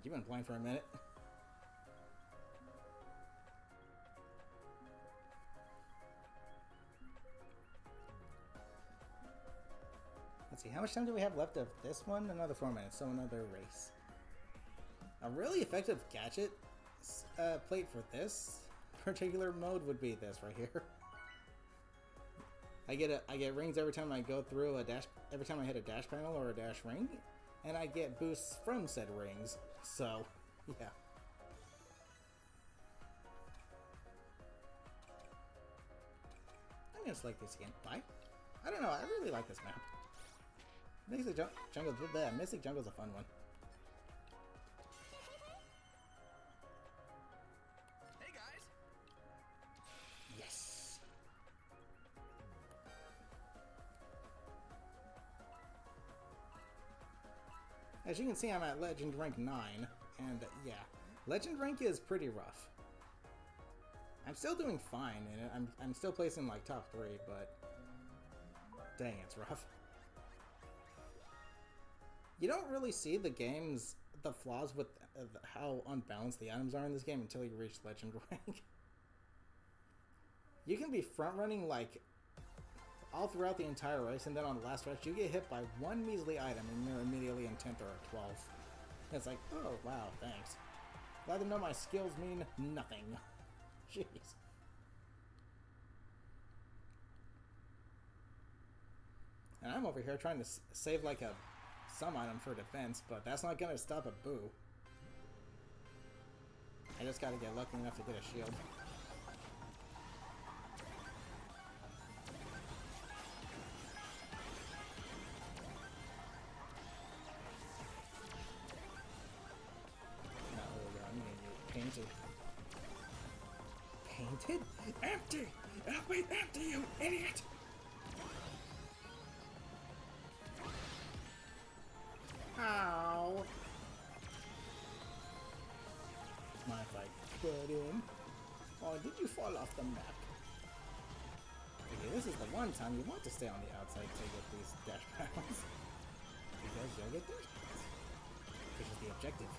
You've been playing for a minute. Let's see, how much time do we have left of this one? Another 4 minutes, so another race. A really effective gadget plate for this particular mode would be this right here. I get rings every time I go through a dash, every time I hit a dash panel or a dash ring, and I get boosts from said rings. So, yeah. I'm gonna select this again. Why? I don't know. I really like this map. Mystic Jungle. Mystic Jungle's a fun one. As you can see, I'm at Legend Rank 9, and yeah, Legend Rank is pretty rough. I'm still doing fine, and I'm still placing like top 3, but dang, it's rough. You don't really see the flaws with how unbalanced the items are in this game until you reach legend rank. You can be front running like all throughout the entire race, and then on the last stretch you get hit by one measly item and you're immediately in 10th or 12th. It's like, oh wow, thanks. Glad to know my skills mean nothing. Jeez. And I'm over here trying to save like some item for defense, but that's not gonna stop a boo. I just gotta get lucky enough to get a shield. Painted. Painted? Empty! Wait, empty, you idiot! Ow! Mind if I put in? Or did you fall off the map? Okay, this is the one time you want to stay on the outside to get these dash pounds. Because you'll get dash pounds. Which is the objective.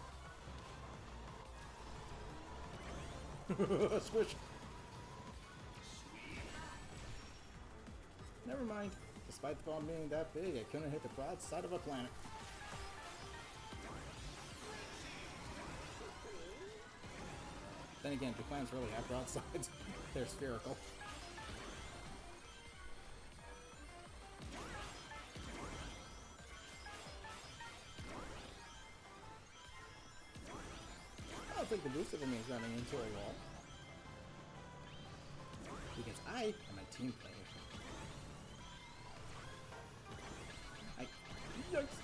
Squish! Never mind. Despite the bomb being that big, I couldn't hit the broad side of a planet. Then again, do planets really have broad sides? They're spherical. I don't think the booster for me is running into a wall. Because I am a team player. Yikes!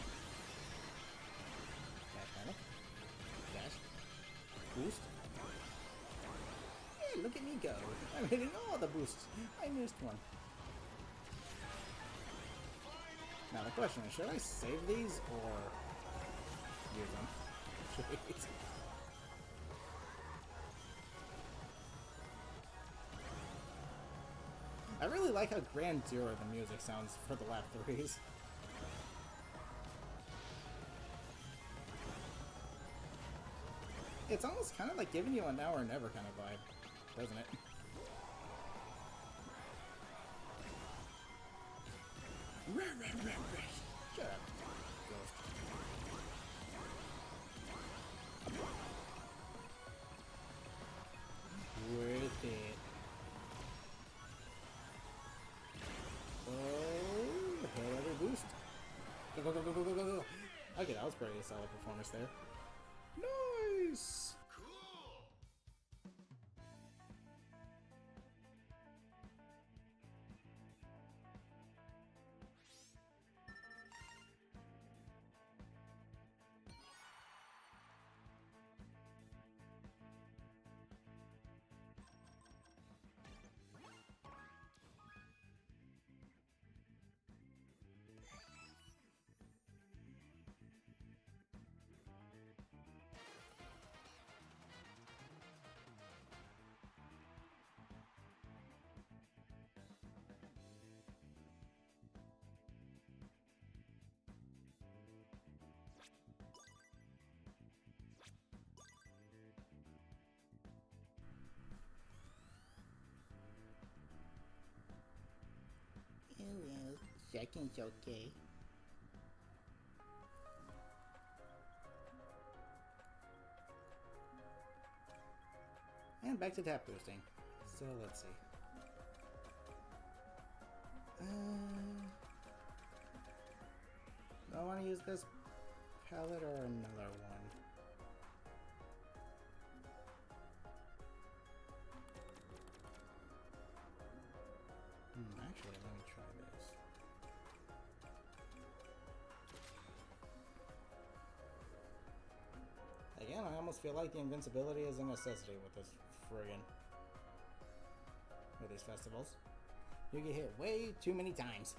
Dash panic. Dash. Boost. Hey, look at me go. I'm hitting all the boosts. I missed one. Now the question is, should I save these or use them? Jeez. I really like how grandeur the music sounds for the lap 3s. It's almost kind of like giving you a now or never kind of vibe, doesn't it? Shut up. Ghost. Worth it. Oh, hit every boost. Go, go, go, go, go, go, go. Okay, that was pretty solid performance there. Nice! Oh well, second's okay. And back to tap boosting. So let's see. Do I want to use this palette or another one? Actually, let me try this. Again, I almost feel like the invincibility is a necessity with this friggin' with these festivals. You get hit way too many times.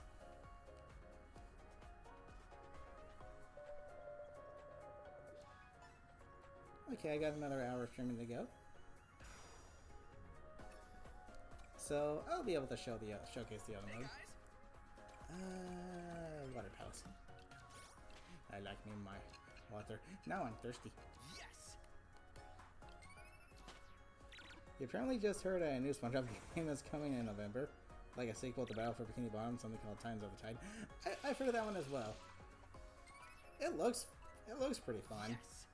Okay, I got another hour of streaming to go. So I'll be able to showcase the other mode. Water palace. I like me my water. Now I'm thirsty. Yes. You apparently just heard a new SpongeBob game that's coming in November. Like a sequel to Battle for Bikini Bottom, something called Times of the Tide. I've heard of that one as well. It looks pretty fun. Yes.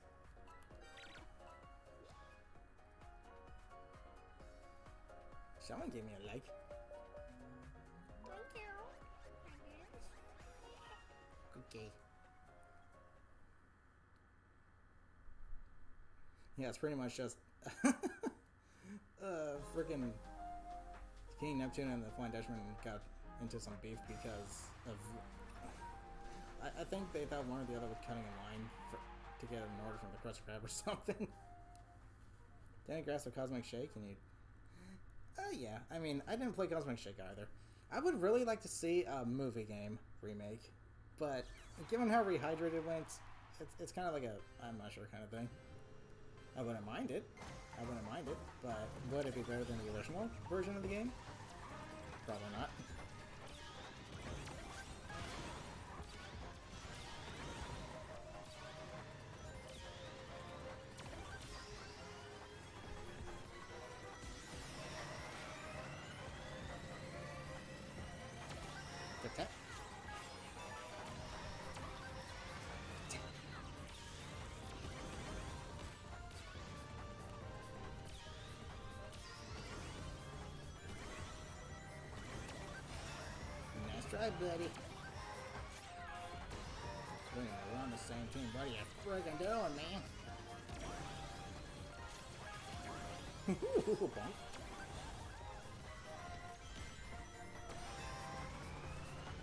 Someone gave me a like. Thank you. Okay. Yeah, it's pretty much just freaking King Neptune and the Flying Dutchman got into some beef because of I think they thought one or the other was cutting a line to get an order from the Krusty Krab or something. Didn't grasp a Cosmic Shake and you yeah, I mean, I didn't play Cosmic Shake either. I would really like to see a movie game remake, but given how Rehydrated it went, it's kind of like a I'm not sure kind of thing. I wouldn't mind it, but would it be better than the original version of the game? Probably not. Okay. Nice try, buddy. We're on the same team, buddy. You friggin' doing, man. Bonk.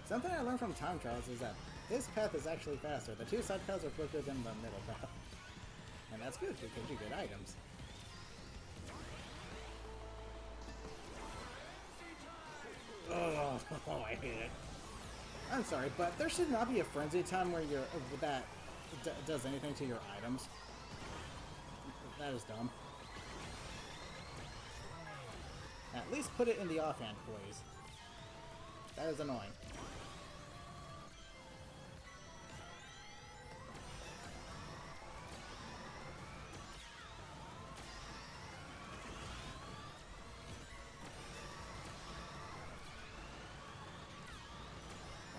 Something I learned from time trials is that this path is actually faster. The two side paths are quicker than the middle path. And that's good because you get items. Oh, I hate it. I'm sorry, but there should not be a frenzy time where that does anything to your items. That is dumb. At least put it in the offhand, please. That is annoying.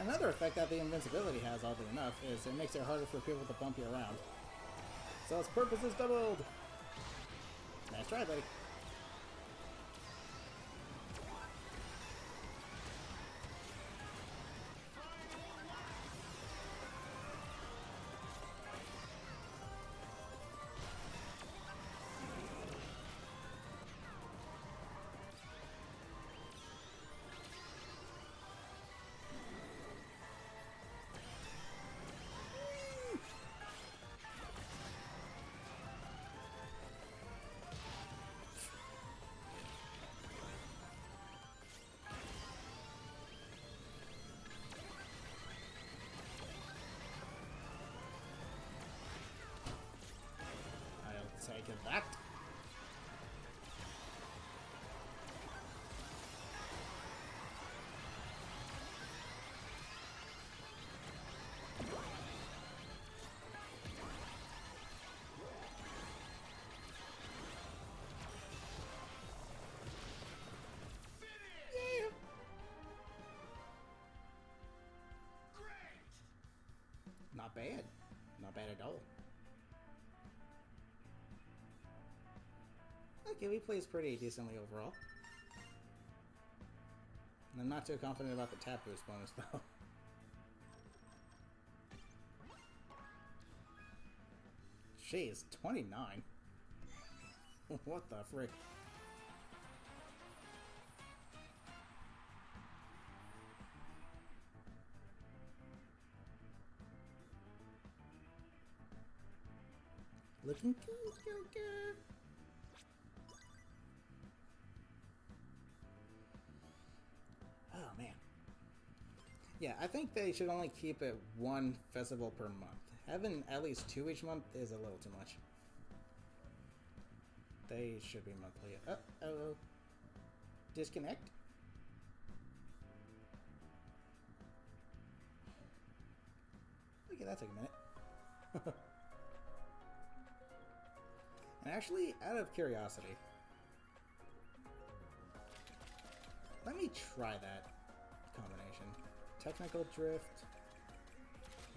Another effect that the invincibility has, oddly enough, is it makes it harder for people to bump you around. So its purpose is doubled! Nice try, buddy. Take it back. Not bad. Not bad at all. Okay, we plays pretty decently overall. And I'm not too confident about the tap boost bonus though. Jeez, 29. What the frick? Looking cool, Joker. Oh man. Yeah, I think they should only keep it one festival per month. Having at least 2 each month is a little too much. They should be monthly. Uh-oh. Disconnect? Okay, that took a minute. And actually, out of curiosity, let me try that combination. Technical drift.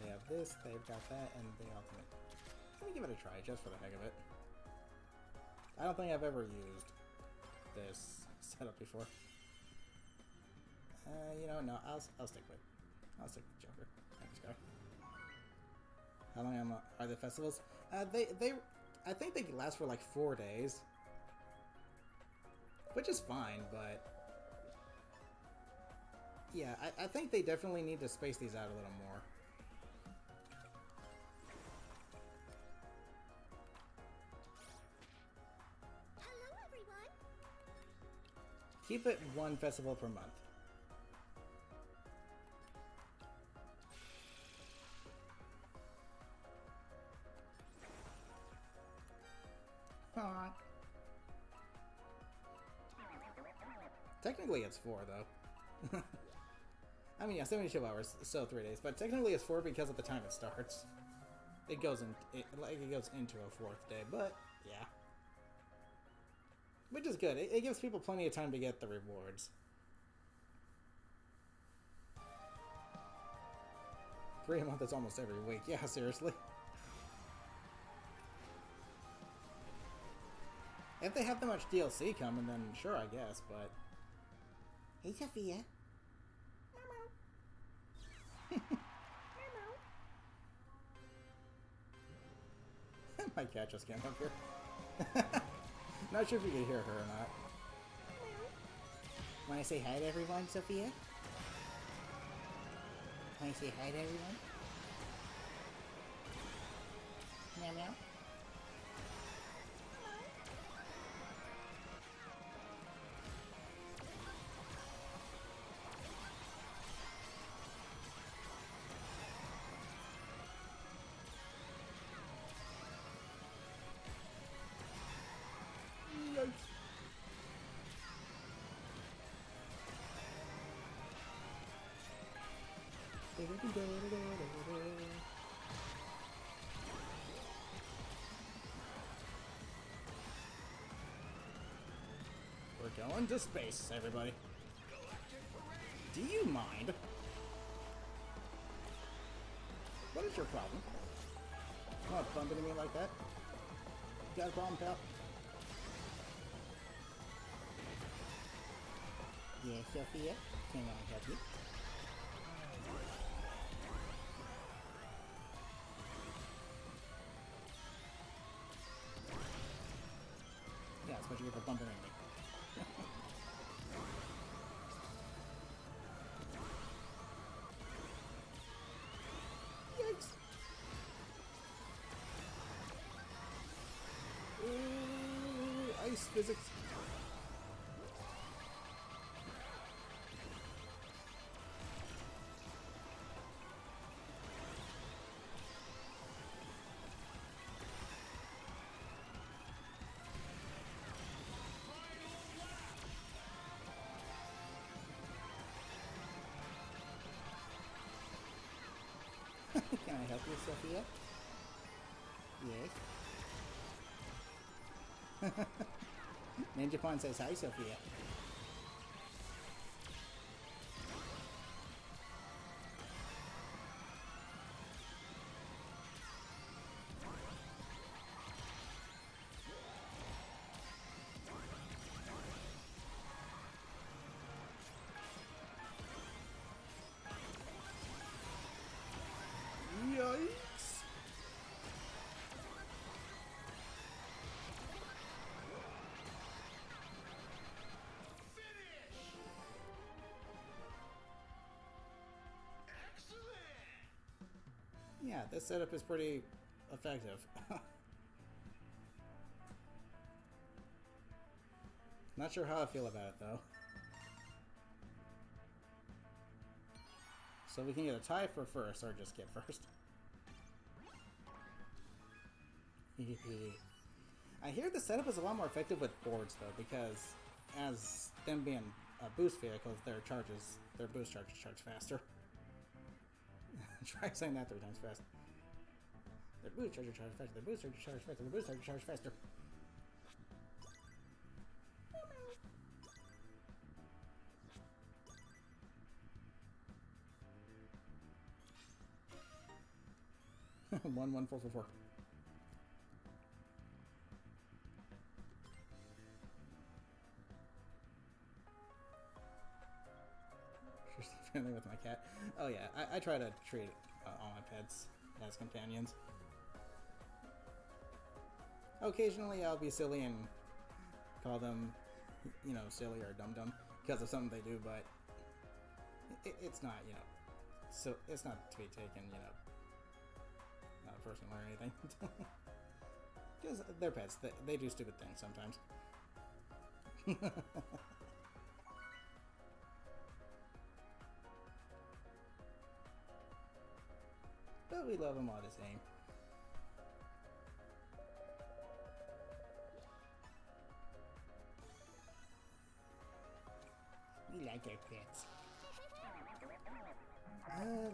They have this, they've got that, and the ultimate. Let me give it a try, just for the heck of it. I don't think I've ever used this setup before. You know, no, I'll stick with Joker. Thanks, guy. How long are the festivals? I think they can last for like 4 days, which is fine, but yeah, I think they definitely need to space these out a little more. Hello, everyone. Keep it 1 festival per month. Aww. Technically it's 4 though. I mean, yeah, 72 hours, so 3 days, but technically it's 4 because of the time it starts. It goes into a 4th day, but yeah. Which is good. It gives people plenty of time to get the rewards. 3 a month is almost every week. Yeah, seriously. If they have that much DLC coming, then sure, I guess, but... Hey, Sophia. My cat just came up here. Not sure if you can hear her or not. Want to say hi to everyone, Sophia? Want to say hi to everyone? Meow meow. We're going to space, everybody. Do you mind? What is your problem? Not bumping me like that. You got a problem, pal? Yes, Sophia. Can I help you? Yeah, that's what you get for bumping into me. Yikes! Ooh, ice physics. Can I help you, Sophia? Yes. Ninja Pawn says hi, Sophia. Yikes! Yeah, this setup is pretty effective. Not sure how I feel about it, though. So we can get a tie for first, or just get first. I hear the setup is a lot more effective with boards, though, because as them being boost vehicles, their boost charges charge faster. Try saying that 3 times fast. The boost charge faster. The boost charge faster. The boost charge faster. One 444. Just friendly with my cat. Oh yeah, I try to treat all my pets as companions. Occasionally I'll be silly and call them, you know, silly or dum-dum because of something they do, but it's not, you know, so it's not to be taken, you know, personal or anything. Because they're pets. They do stupid things sometimes. But we love them all the same. We like our pets.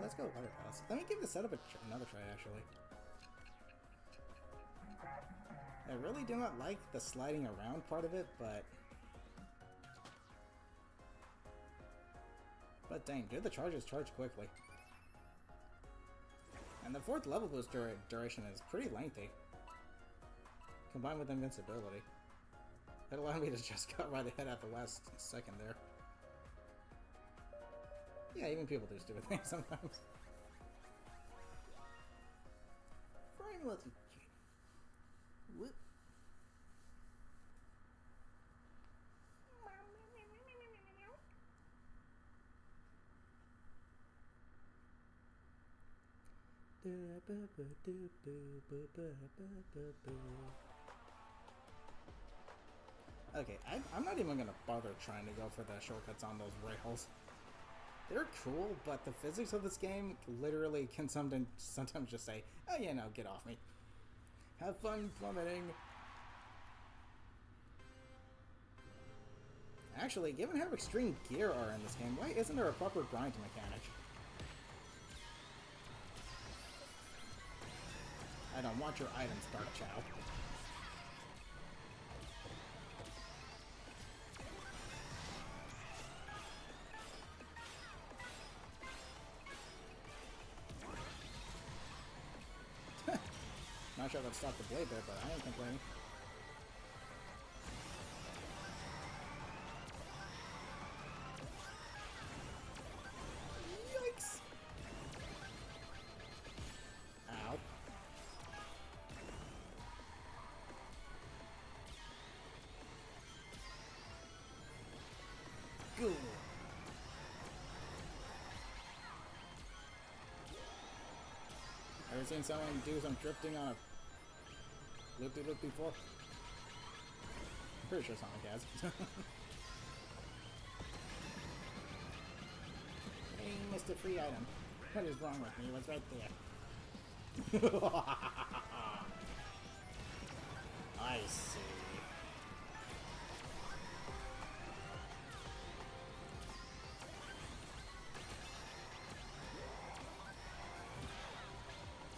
Let's go Water Palace. Let me give the setup another try, actually. I really do not like the sliding around part of it, but dang, dude, the charges charge quickly. And the 4th level boost duration is pretty lengthy, combined with invincibility. It allowed me to just cut right ahead at the last second there. Yeah, even people do stupid things sometimes. Finally. Whoop. Okay, I'm not even gonna bother trying to go for the shortcuts on those rails. They're cool, but the physics of this game literally can sometimes just say, oh yeah, no, get off me. Have fun plummeting. Actually, given how extreme gear are in this game, why isn't there a proper grind mechanic? I don't want your items, Dark Chow. Not sure that stopped the blade there, but I ain't complaining. Yikes! Ow. Goo. Ever seen someone do some drifting on a loop-de-loop before? I'm pretty sure Sonic has. Hey, Mr. Free Item. What is wrong with me? It was right there. I see.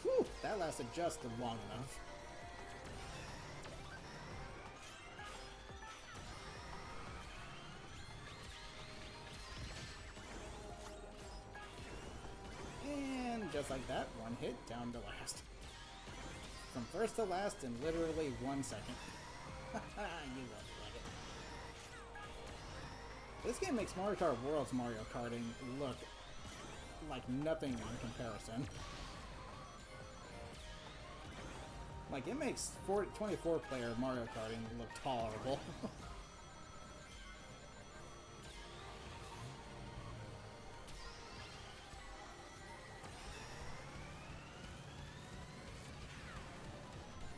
Whew, that lasted just long enough. And just like that, one hit down to last. From first to last in literally 1 second. You won't like it. This game makes Mario Kart World's Mario Karting look like nothing in comparison. Like, it makes 24-player Mario Karting look tolerable.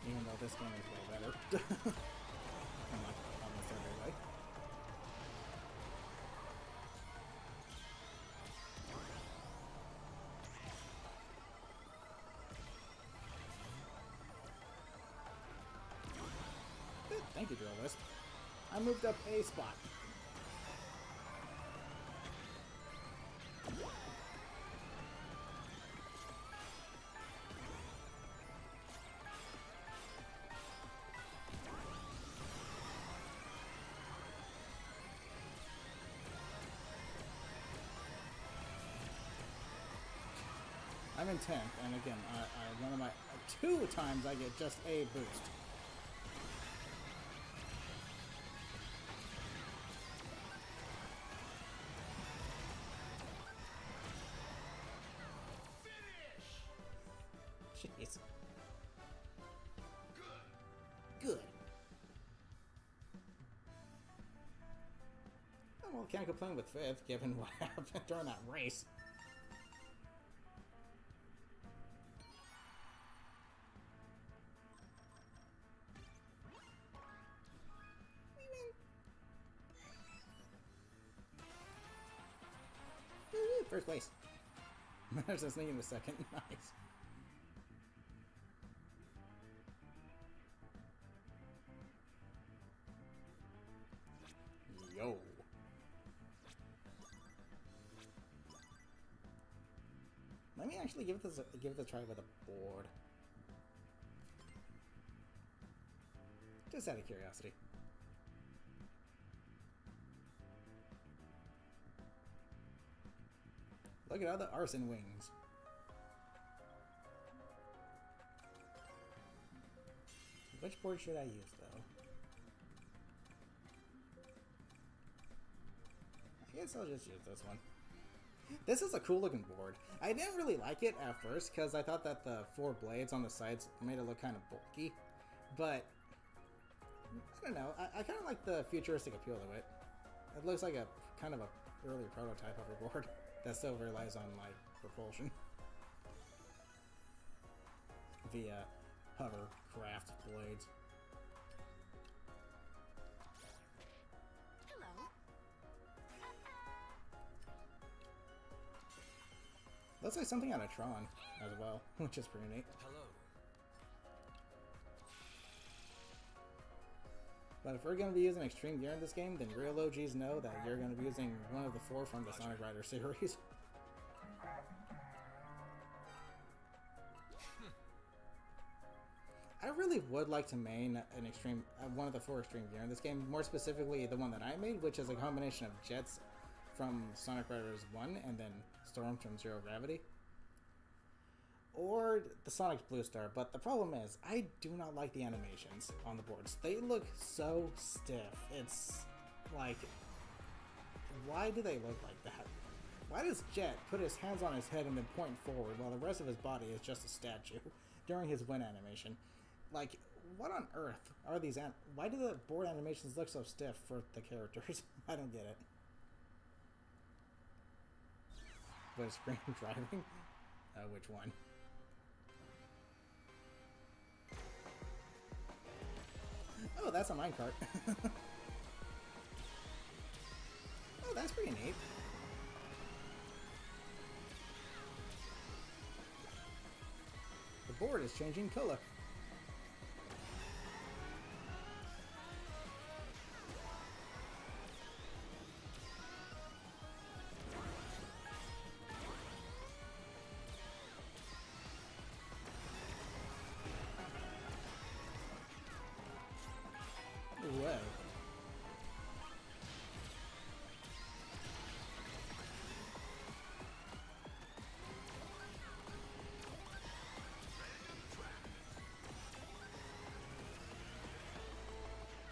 Even though this game is way better. In like almost every way. Good. Thank you, Drill Wisp. I moved up a spot. I'm in 10th, and again, one of my 2 times I get just a boost. Jeez. Good. Oh, well, can't complain with 5th, given what happened during that race. First place. There's a sneak in the second. Nice. Yo. Let me actually give it a try with a board. Just out of curiosity. Look at all the arson wings. Which board should I use, though? I guess I'll just use this one. This is a cool looking board. I didn't really like it at first because I thought that the 4 blades on the sides made it look kind of bulky. But, I don't know. I kind of like the futuristic appeal of it. It looks like a kind of a early prototype hoverboard that still relies on, like, propulsion via hovercraft blades. Hello. Looks like something out of Tron as well, which is pretty neat. Hello. But if we're going to be using extreme gear in this game, then real OGs know that you're going to be using one of the 4 from the Sonic Rider series. I really would like to main an extreme, one of the 4 extreme gear in this game. More specifically, the one that I made, which is a combination of jets from Sonic Riders 1 and then Storm from Zero Gravity. Or the Sonic's Blue Star, but the problem is, I do not like the animations on the boards. They look so stiff. It's like, why do they look like that? Why does Jet put his hands on his head and then point forward while the rest of his body is just a statue during his win animation? Like, what on earth are these why do the board animations look so stiff for the characters? I don't get it. What is screen driving? Which one? Oh, that's a minecart. Oh, that's pretty neat. The board is changing color. Whoa.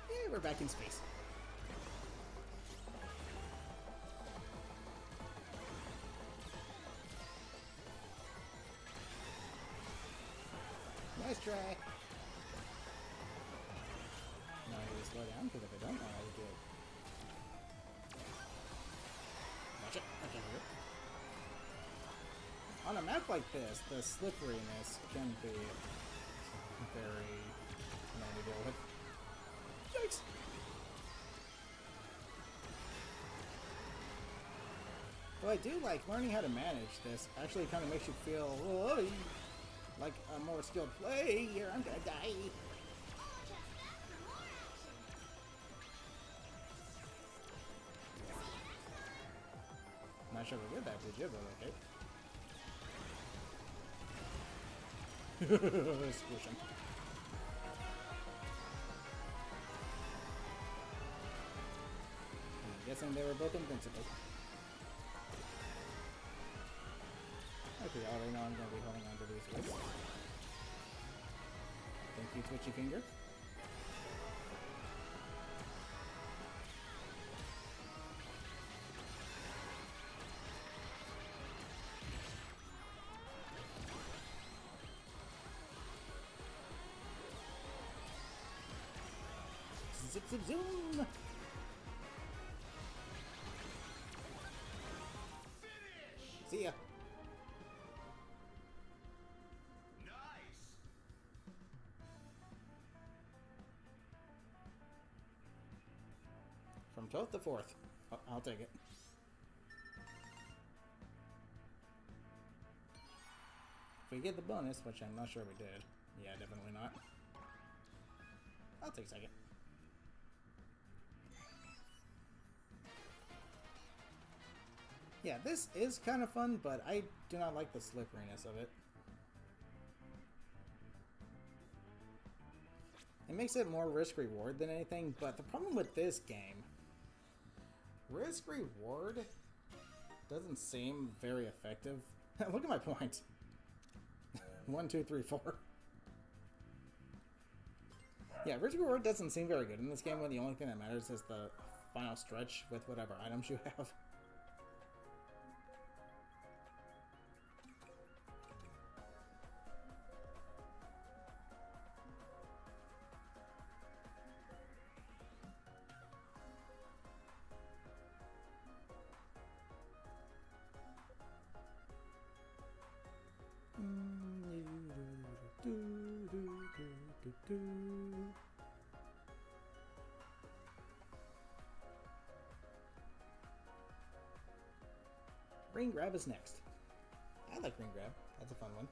Yeah, we're back in space. Nice try. Now I need to slow down because if I don't, I'll do it. Watch it. Okay, we're good. On a map like this, the slipperiness can be very annoying to deal with. Yikes! Well, I do like learning how to manage this. Actually, kind of makes you feel like a more skilled player. I'm gonna die. Not sure we did that, did you? But okay. Squish him. I'm guessing they were both invincible. Okay, I already know I'm going to be holding on to these wrists. Thank you, Twitchy Finger. Zip, zip, zoom! See ya! Nice. From 12th to 4th. I'll take it. If we get the bonus, which I'm not sure we did. Yeah, definitely not. I'll take second. Yeah, this is kind of fun, but I do not like the slipperiness of it. It makes it more risk-reward than anything, but the problem with this game, risk-reward doesn't seem very effective. Look at my points. 1, 2, 3, 4. Yeah, risk-reward doesn't seem very good in this game when the only thing that matters is the final stretch with whatever items you have. Ring grab is next. I like ring grab. That's a fun one.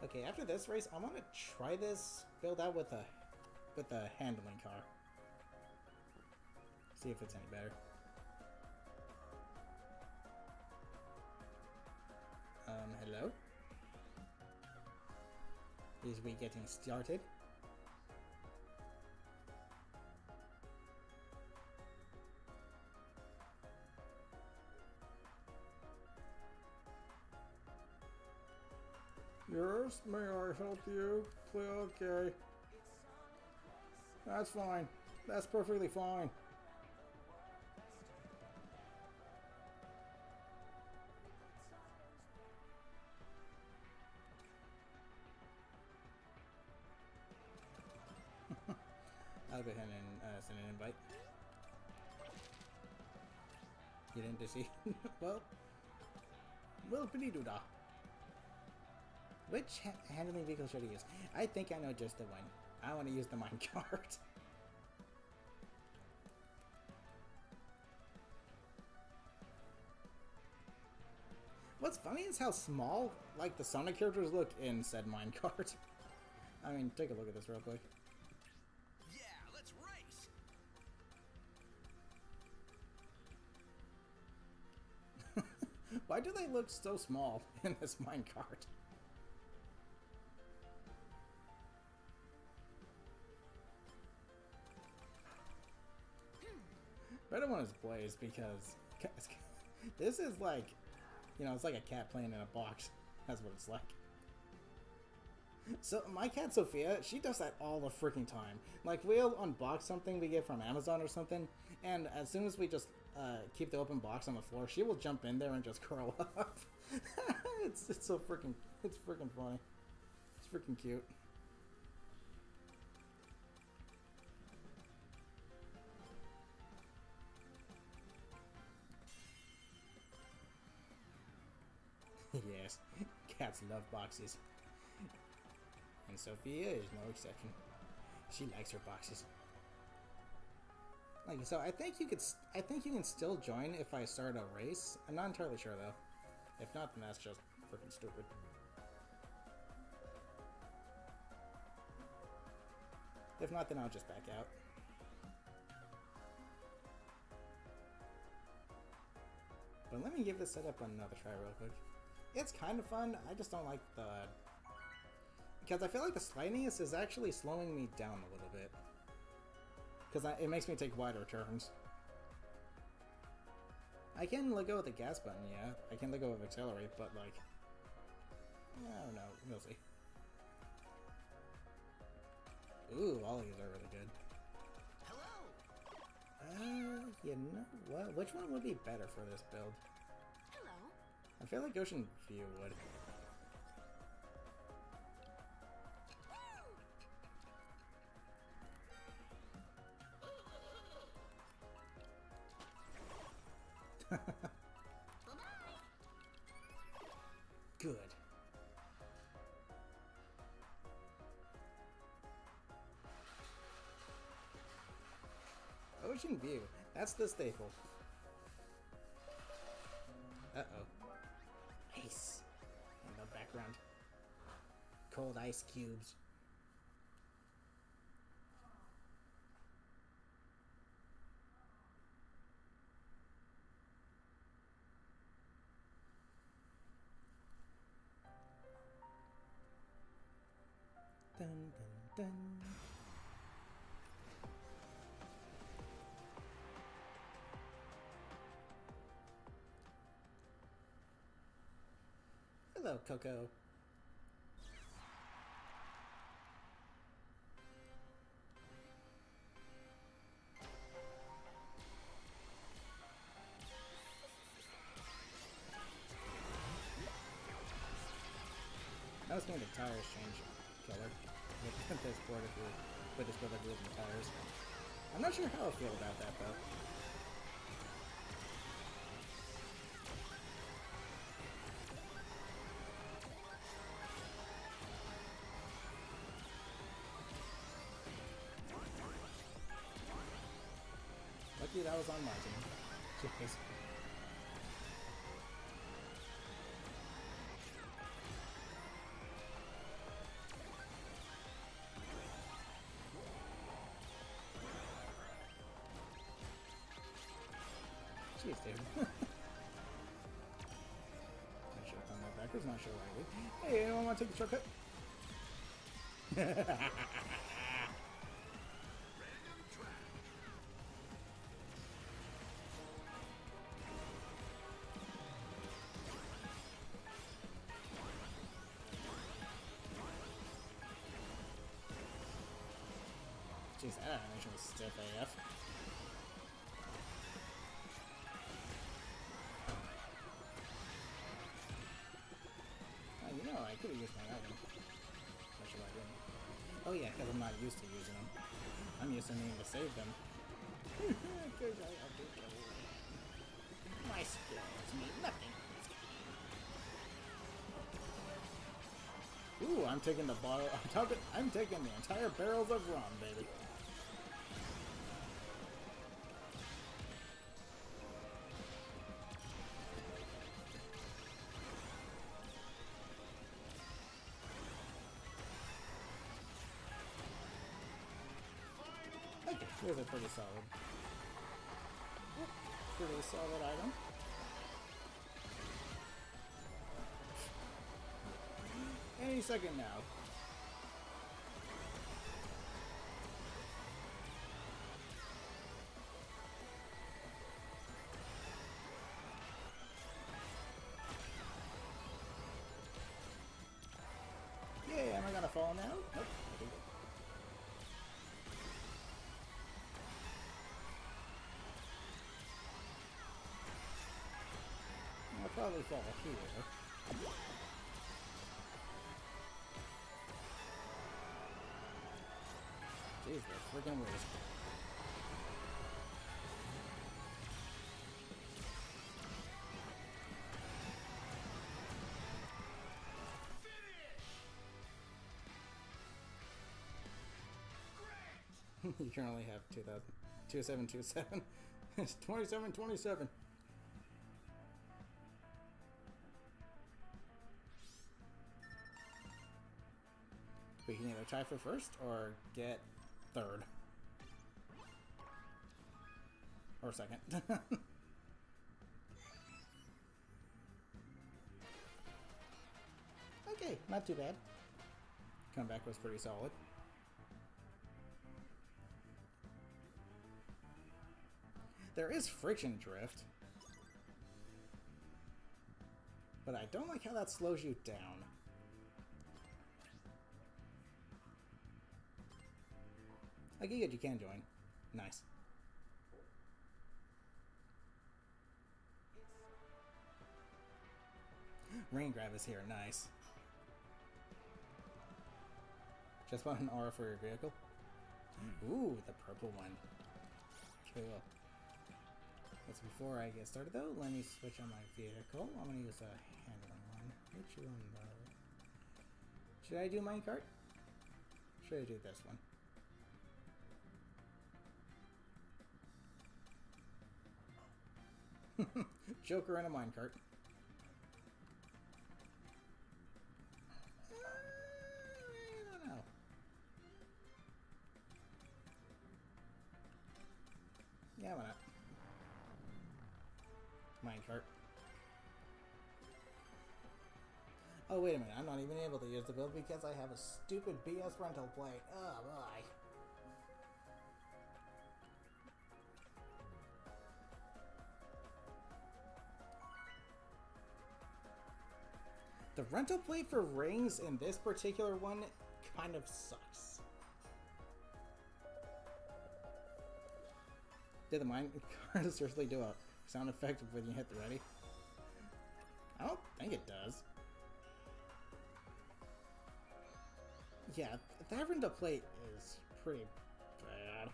Okay, after this race, I want to try this build out with a handling car. See if it's any better. Hello? Is we getting started? Yes, may I help you? Okay. That's fine. That's perfectly fine. I'll go ahead and send an invite. Get in to see. Well, Pididoodah. Which handling vehicle should I use? I think I know just the one. I want to use the minecart. What's funny is how small, like, the Sonic characters look in said minecart. I mean, take a look at this real quick. Yeah, let's race. Why do they look so small in this minecart? Better one is Blaze because this is like, you know, it's like a cat playing in a box. That's what it's like. So my cat Sophia, she does that all the freaking time. Like, we'll unbox something we get from Amazon or something, and as soon as we just keep the open box on the floor, she will jump in there and just curl up. it's so freaking, it's freaking funny. It's freaking cute. Yes, cats love boxes. And Sophia is no exception. She likes her boxes. Like, so I think you can still join if I start a race. I'm not entirely sure though. If not, then that's just freaking stupid. If not, then I'll just back out. But let me give this setup another try real quick. It's kind of fun, I just don't like the... Because I feel like the slidiness is actually slowing me down a little bit. Because it makes me take wider turns. I can let go with the gas button, yeah. I can let go of accelerate, but like, I don't know. We'll see. Ooh, all these are really good. Hello. You know what? Which one would be better for this build? Hello. I feel like Ocean View would. Bye-bye. Good. Ocean View. That's the staple. Uh-oh. Ice. In the background. Cold ice cubes. Dun dun dun. Hello, Coco. I was thinking the tires change color with this board if you put this board with the tires. I'm not sure how I feel about that though. Lucky that was on my team. Jeez. Jeez, dude. I should have done that backwards, not sure why I did. Hey, anyone want to take the shortcut? Jeez, that animation was stiff AF. You know, I could have used my item. Not sure why I didn't. Oh yeah, because I'm not used to using them. I'm used to needing to save them. Because I have to go. My skills mean nothing. Ooh, I'm taking the bottle. I'm taking the entire barrels of rum, baby. Okay, here's a pretty solid. Pretty solid item. Any second now. Yay, am I gonna fall now? Nope. I'll probably fall here. Jeez, they're freaking weird. You currently have 2,000. 2727. It's 2727. We can either tie for first or get third. Or second. Okay, not too bad. Comeback was pretty solid. There is friction drift. But I don't like how that slows you down. Okay, good, you can join. Nice. Rain grab is here, nice. Just bought an aura for your vehicle. Ooh, the purple one. Cool. That's before I get started though. Let me switch on my vehicle. I'm gonna use a handling one. Which one though? Should I do minecart? Should I do this one? Joker in a minecart. I don't know. Yeah, why not? Minecart. Oh, wait a minute. I'm not even able to use the build because I have a stupid BS rental plate. Oh, boy. The rental plate for rings in this particular one kind of sucks. Did the minecart seriously do a sound effect when you hit the ready? I don't think it does. Yeah, that rental plate is pretty bad.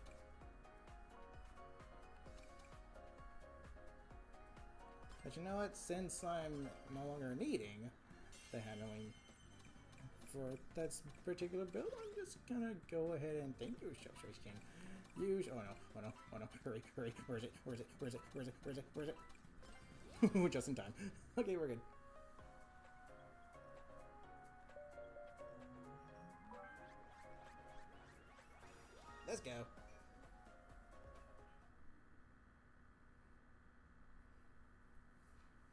But you know what? Since I'm no longer needing the handling for that particular build, I'm just gonna go ahead and thank you, Shellfish King. Use. Oh no! Oh no! Oh no! Hurry! Hurry! Where is it? Where is it? Where is it? Where is it? Where is it? Where is it? Just in time. Okay, we're good. Let's go.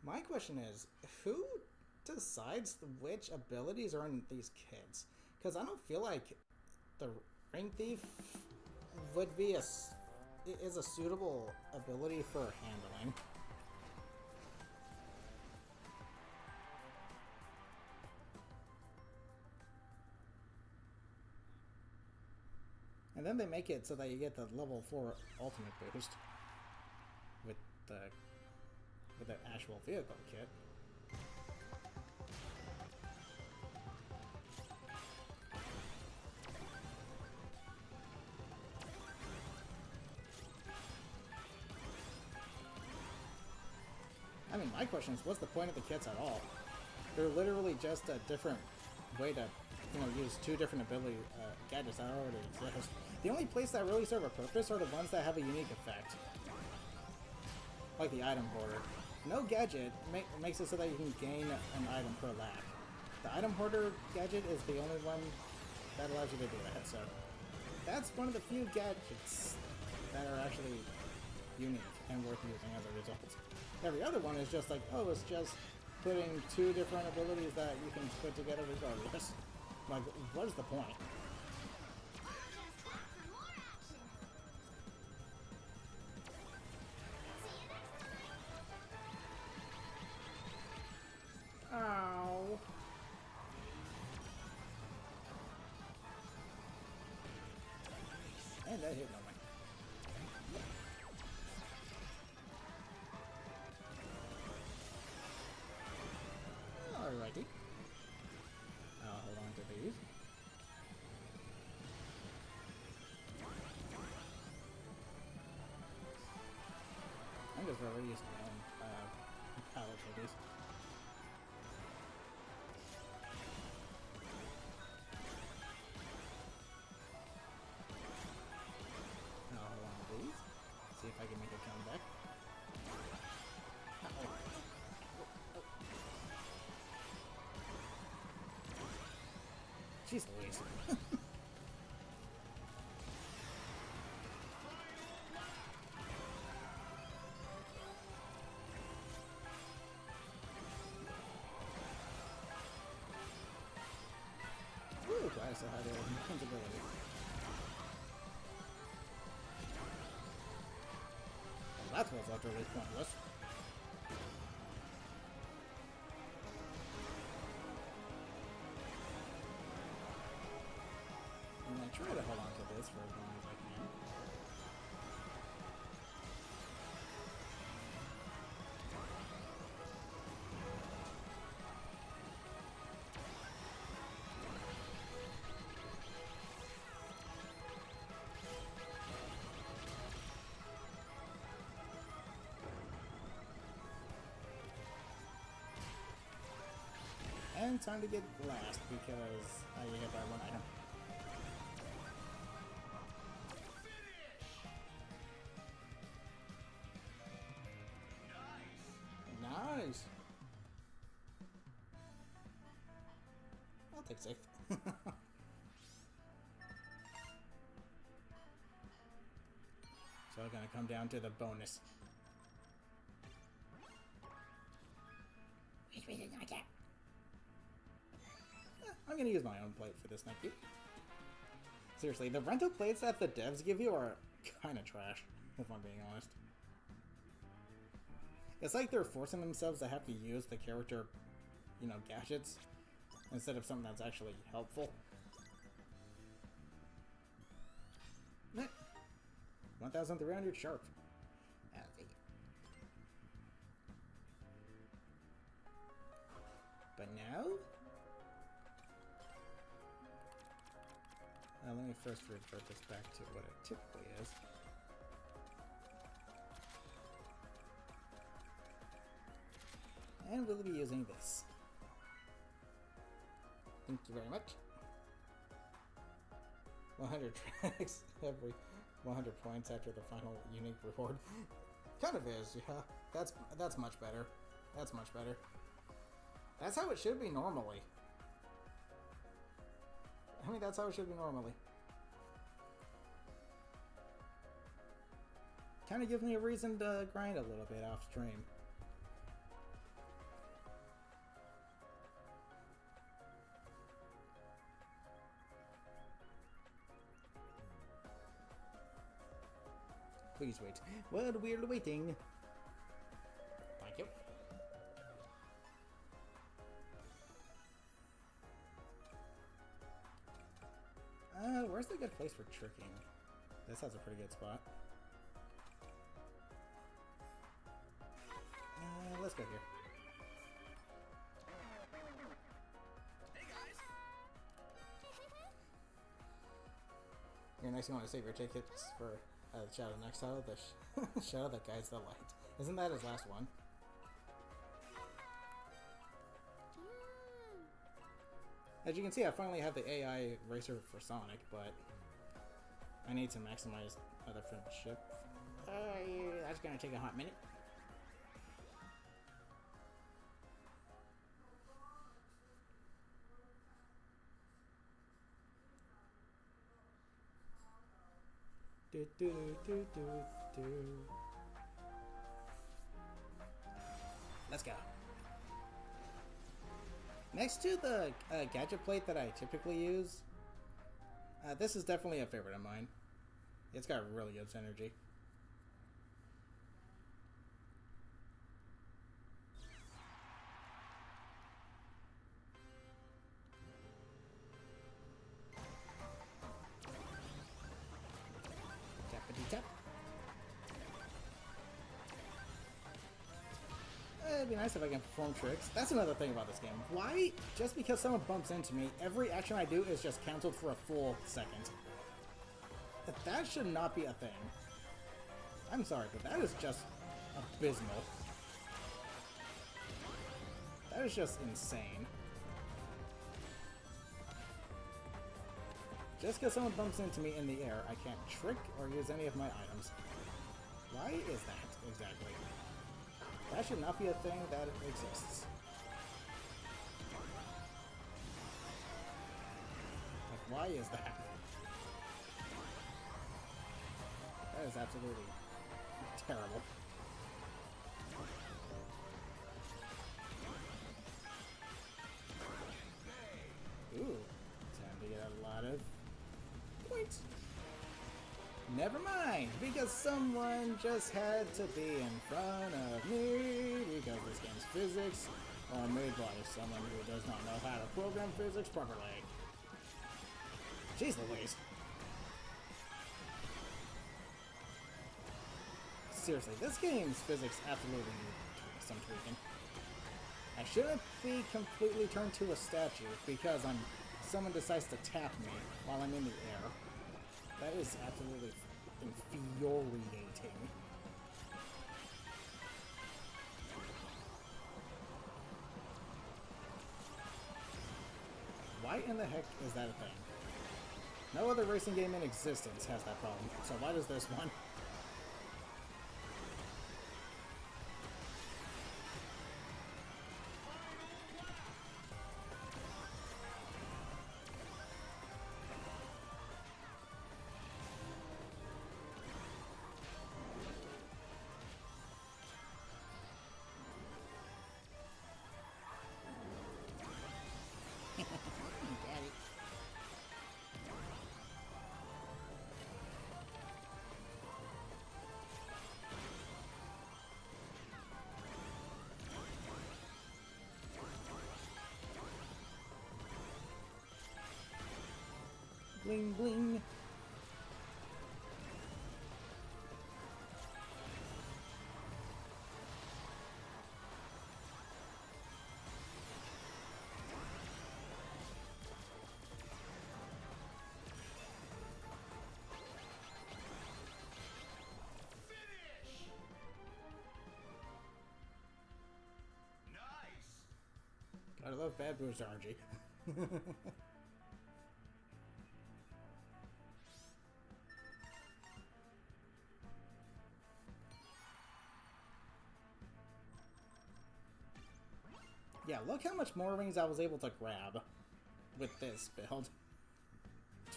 My question is, who decides which abilities are in these kids? Because I don't feel like the Ring Thief would be is a suitable ability for handling. And then they make it so that you get the level 4 ultimate boost with the actual vehicle kit. I mean, my question is, what's the point of the kits at all? They're literally just a different way to, use two different ability gadgets that already exist. The only place that really serve a purpose are the ones that have a unique effect. Like the item hoarder. No gadget makes it so that you can gain an item per lap. The item hoarder gadget is the only one that allows you to do that, so that's one of the few gadgets that are actually unique and worth using as a result. Every other one is just like, oh, it's just putting two different abilities that you can put together regardless. Like, what is the point? Ow. And that hit no one. Alrighty. I'll hold on to these. I'm just really used to my own palette for these. I'll hold on to these. See if I can make a comeback. Uh-oh. Jeez Louise. Ooh, glad I still had the invincibility. Well, that was utterly pointless. time to get last because I get hit by one item. Nice! I'll take safe. So it's gonna come down to the bonus. I'm gonna use my own plate for this, thank you. Seriously, the rental plates that the devs give you are kinda trash, if I'm being honest. It's like they're forcing themselves to have to use the character, you know, gadgets, instead of something that's actually helpful. 1,300 sharp. I'll take it. But now? Let me first revert this back to what it typically is. And we'll be using this. Thank you very much. 100 tracks every 100 points after the final unique reward. Kind of is, yeah. That's much better. That's much better. That's how it should be normally. I mean, that's how it should be normally. Kind of gives me a reason to grind a little bit off stream. Please wait. Well, we're waiting. Thank you. Where's the good place for tricking? This has a pretty good spot. Let's go here. Hey guys. You're nice. You want to save your tickets for Shadow next title, the Shadow that guides the light. Isn't that his last one? As you can see, I finally have the AI racer for Sonic, but I need to maximize other friendship. That's gonna take a hot minute. Do, do, do, do, do. Let's go. Next to the gadget plate that I typically use, this is definitely a favorite of mine. It's got really good synergy. Tappity-tap. It'd be nice if I can perform tricks. That's another thing about this game. Why, just because someone bumps into me, every action I do is just canceled for a full second? That should not be a thing. I'm sorry, but that is just abysmal. That is just insane. Just because someone bumps into me in the air, I can't trick or use any of my items. Why is that, exactly? That should not be a thing that exists. Like, why is that? That is absolutely terrible. Ooh, time to get a lot of points. Never mind, because someone just had to be in front of me, because this game's physics are made by someone who does not know how to program physics properly. Jeez Louise. Seriously, this game's physics absolutely need some tweaking. I shouldn't be completely turned to a statue because someone decides to tap me while I'm in the air. That is absolutely infuriating. Why in the heck is that a thing? No other racing game in existence has that problem, so why does this one? Daddy. Bling bling. Finish! Nice! I love bad boost RNG. Yeah, look how much more rings I was able to grab with this build.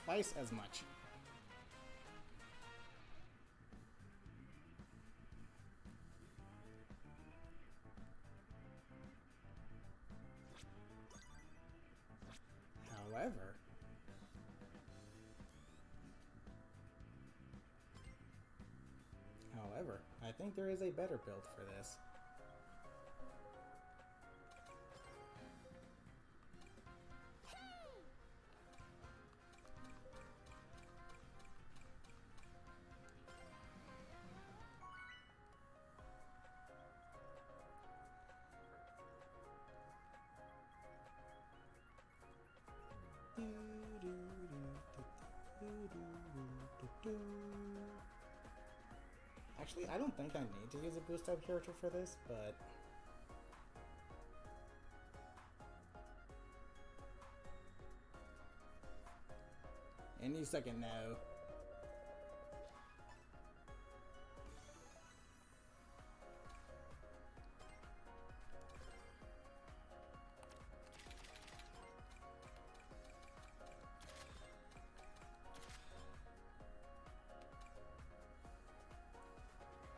Twice as much. However, I think there is a better build for this. Actually, I don't think I need to use a boost up character for this, but any second now.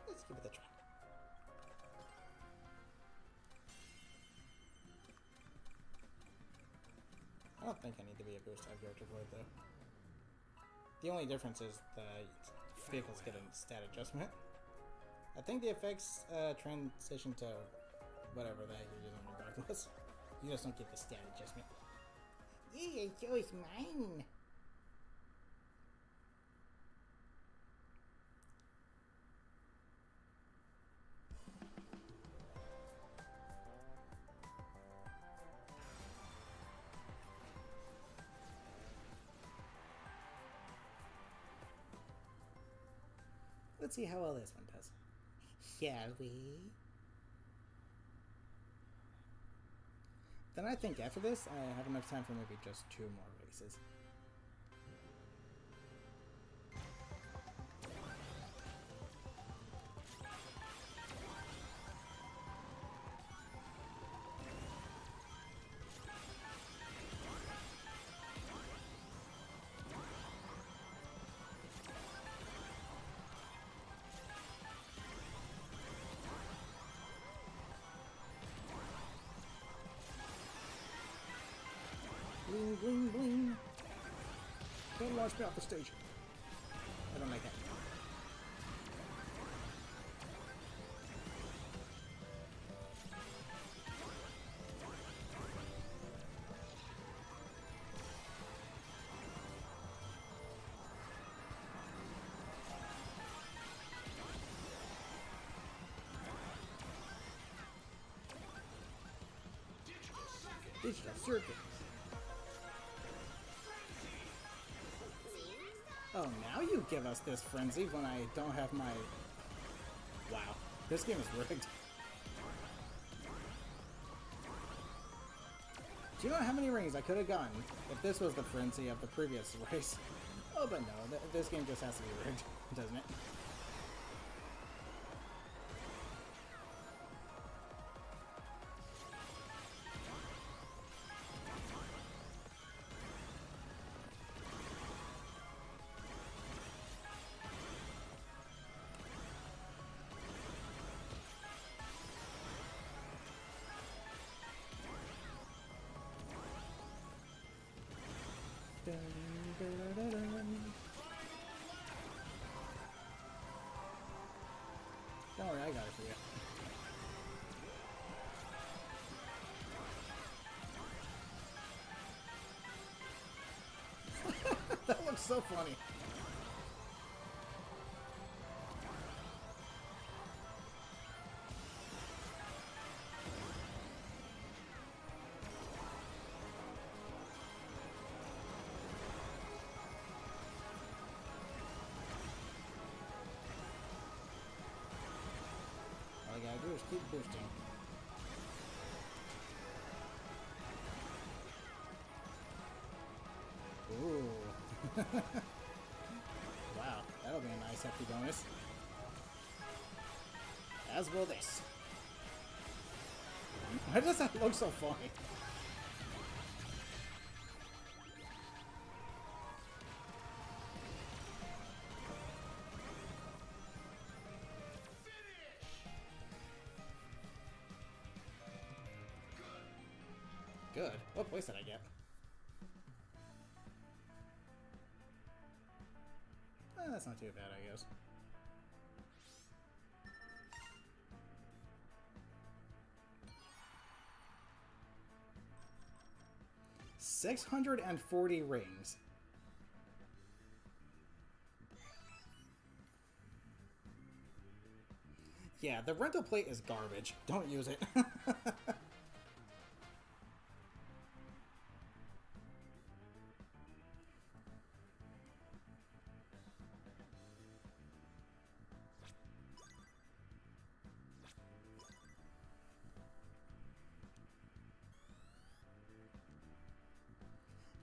Let's give it a try. I don't think I need to be a boost type character for it though. The only difference is the vehicles get a stat adjustment. I think the effects transition to whatever the heck you're using regardless. You just don't get the stat adjustment. Yeah, choice mine. Let's see how well this one does. Shall we? Then I think after this, I have enough time for maybe just 2 more races. Bling, bling, bling. Don't launch me off the stage. I don't like that. Digital circuit. Oh, now you give us this frenzy when I don't have my... Wow, this game is rigged. Do you know how many rings I could have gotten if this was the frenzy of the previous race? Oh, but no, this game just has to be rigged, doesn't it? Don't worry, I got it for you. That looks so funny. All I gotta do is keep boosting. Ooh. Wow, that'll be a nice hefty bonus. As will this. Why does that look so funny? Good. What place did I get? That's not too bad, I guess. $640 rings. Yeah, the rental plate is garbage. Don't use it.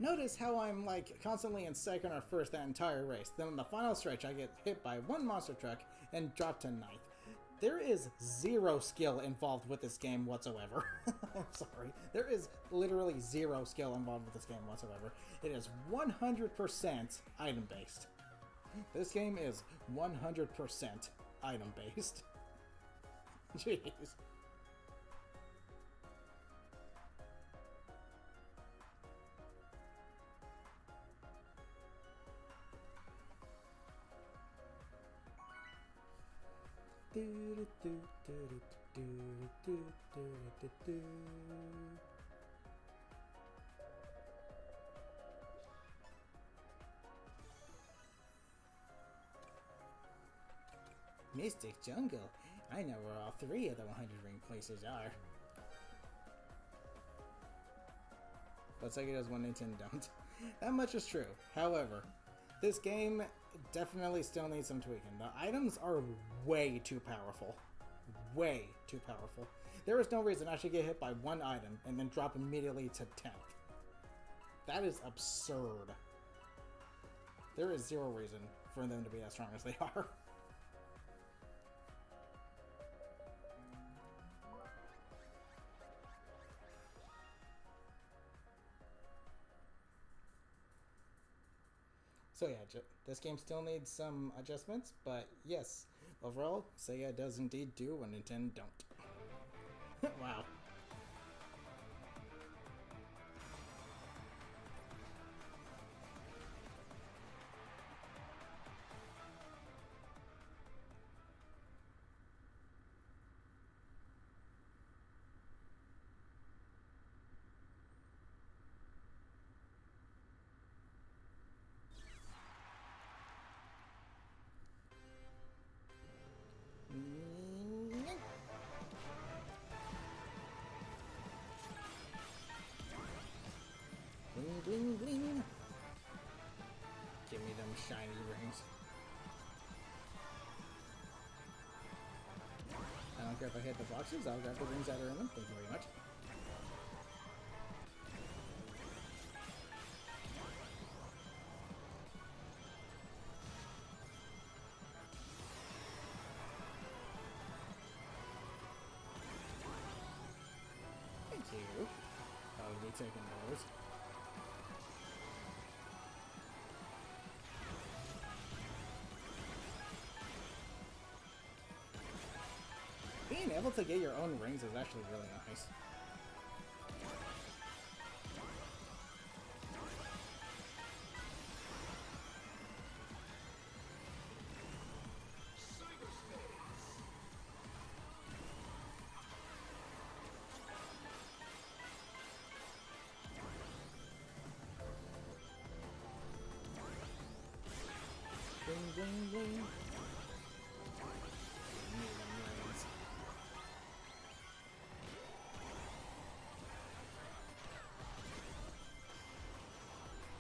Notice how I'm like constantly in second or first that entire race. Then in the final stretch I get hit by one monster truck and drop to ninth. There is zero skill involved with this game whatsoever. I'm sorry. There is literally zero skill involved with this game whatsoever. It is 100% item based. This game is 100% item based. Jeez. Mystic Jungle. I know where all three of the 100 ring places are. But Sega does one, Nintendo don't. That much is true. However, this game definitely still needs some tweaking. The items are way too powerful. Way too powerful. There is no reason I should get hit by one item and then drop immediately to 10th. That is absurd. There is zero reason for them to be as strong as they are. So yeah, this game still needs some adjustments, but yes, overall, Sega does indeed do what Nintendo don't. Wow. Bling, bling, bling. Give me them shiny rings. I don't care if I hit the boxes, I'll grab the rings that are in them. Thank you very much. you. I'll be taking those. Being able to get your own rings is actually really nice. Bling, bling, bling.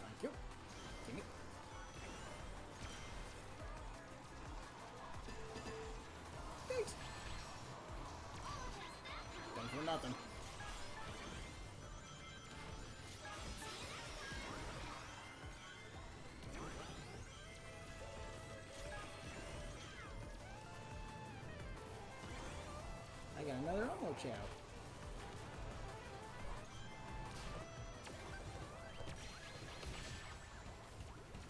Thank you. Dang it. Thanks. Thanks for nothing. I got another Omo Chow.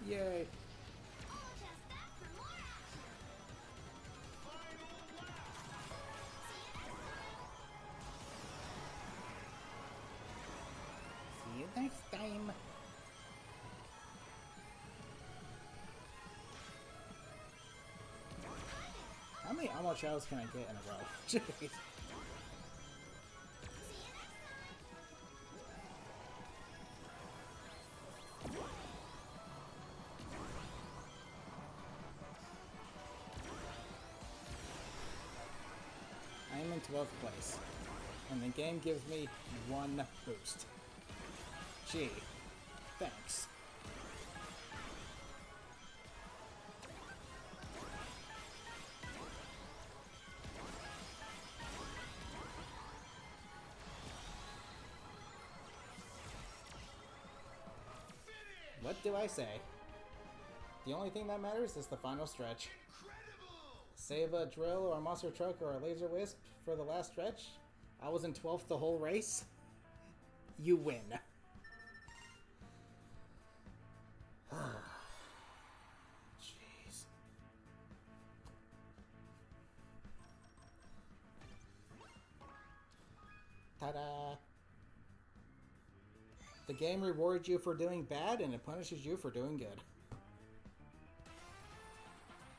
Yay. See you next time. How many Omo Chows can I get in a row? Jeez. I am in 12th place, and the game gives me 1 boost. Gee, thanks. What do I say? The only thing that matters is the final stretch. Save a drill or a monster truck or a laser wisp for the last stretch. I was in 12th the whole race. You win. Jeez. Ta-da! The game rewards you for doing bad and it punishes you for doing good.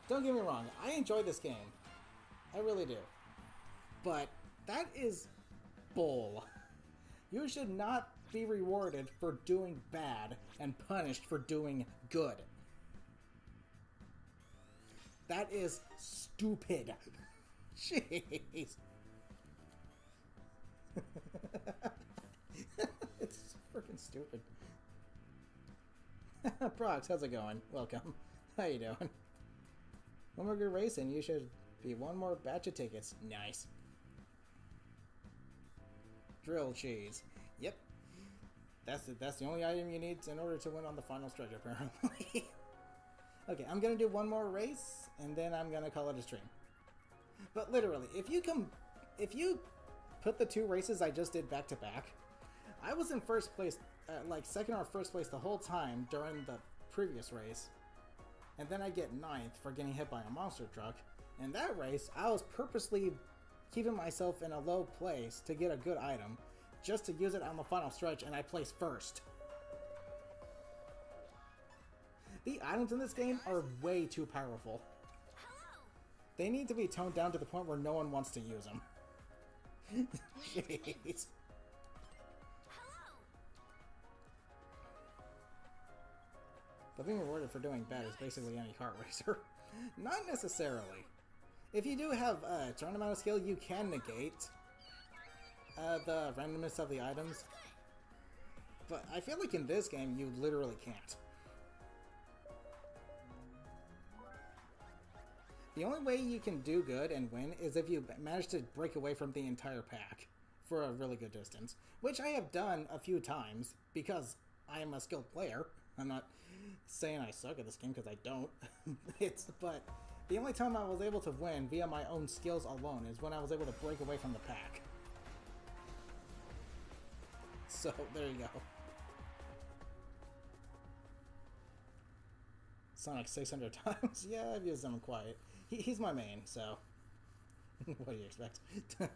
Don't get me wrong, I enjoy this game. I really do. But that is bull. You should not be rewarded for doing bad and punished for doing good. That is stupid. Jeez. It's freaking stupid. Prox, how's it going? Welcome. How you doing? One more good race and you should be one more batch of tickets. Nice. Drill cheese. Yep. That's the only item you need in order to win on the final stretch, apparently. Okay, I'm gonna do one more race and then I'm gonna call it a stream. But literally, if you put the 2 races I just did back to back, I was in first place, like second or first place the whole time during the previous race. And then I get 9th for getting hit by a monster truck. In that race, I was purposely keeping myself in a low place to get a good item, just to use it on the final stretch, and I placed first. The items in this game are way too powerful. They need to be toned down to the point where no one wants to use them. Jeez. But being rewarded for doing bad is basically any kart racer. Not necessarily. If you do have a certain amount of skill, you can negate the randomness of the items. But I feel like in this game, you literally can't. The only way you can do good and win is if you manage to break away from the entire pack for a really good distance. Which I have done a few times, because I am a skilled player. I'm not saying I suck at this game, because I don't. But the only time I was able to win via my own skills alone is when I was able to break away from the pack. So, there you go. Sonic 600 times? Yeah, I've used him quite. He's my main, so... what do you expect? And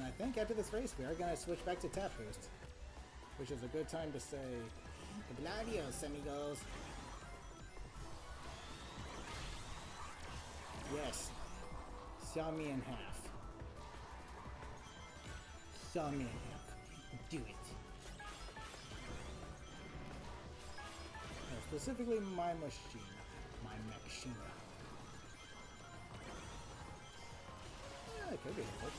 I think after this race, we are going to switch back to tap boost. Which is a good time to say... Gladios, amigos. Yes. Saw me in half. Saw me in half. Do it. Specifically my machine. My machine. Yeah, it could be helpful.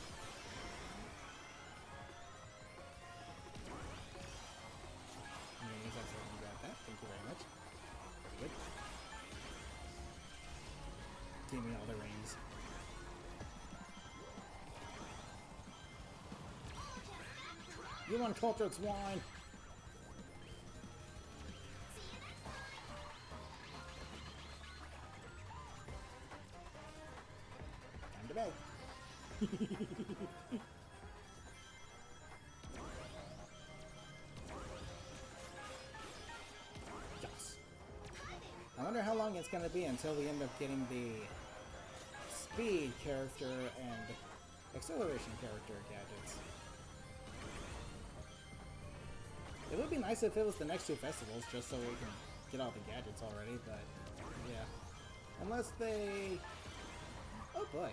Grab that. Thank you very much. Good. Give me all the rings. You uncultured swine! Time to bed. Yes. I wonder how long it's going to be until we end up getting the speed character and acceleration character gadgets. It would be nice if it was the next two festivals, just so we can get all the gadgets already, but yeah. Unless they... Oh boy.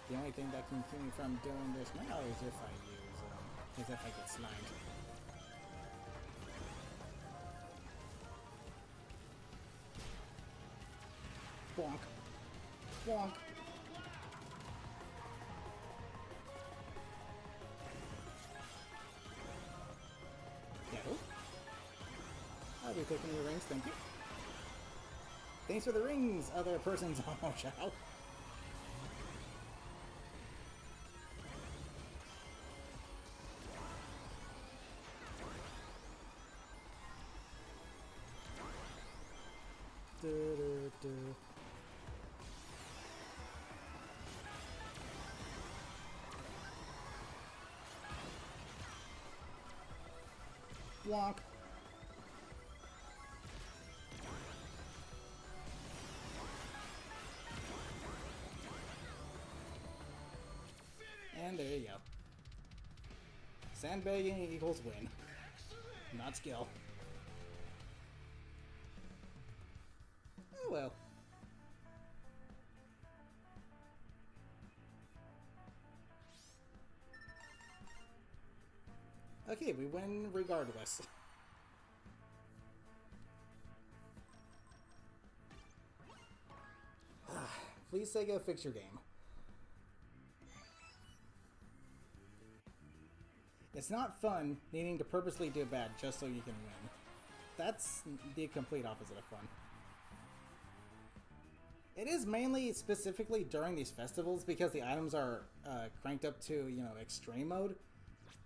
The only thing that can keep me from doing this now is if I use, is if I get slimed. Bonk. Bonk. I'll be taking your rings, thank you. Thanks for the rings, other person's oh chow. Wonk. And there you go. Sandbagging equals win. Not skill. Oh well. Okay, we win regardless. Please, Sega, fix your game. It's not fun needing to purposely do bad just so you can win. That's the complete opposite of fun. It is mainly specifically during these festivals because the items are cranked up to, you know, extreme mode,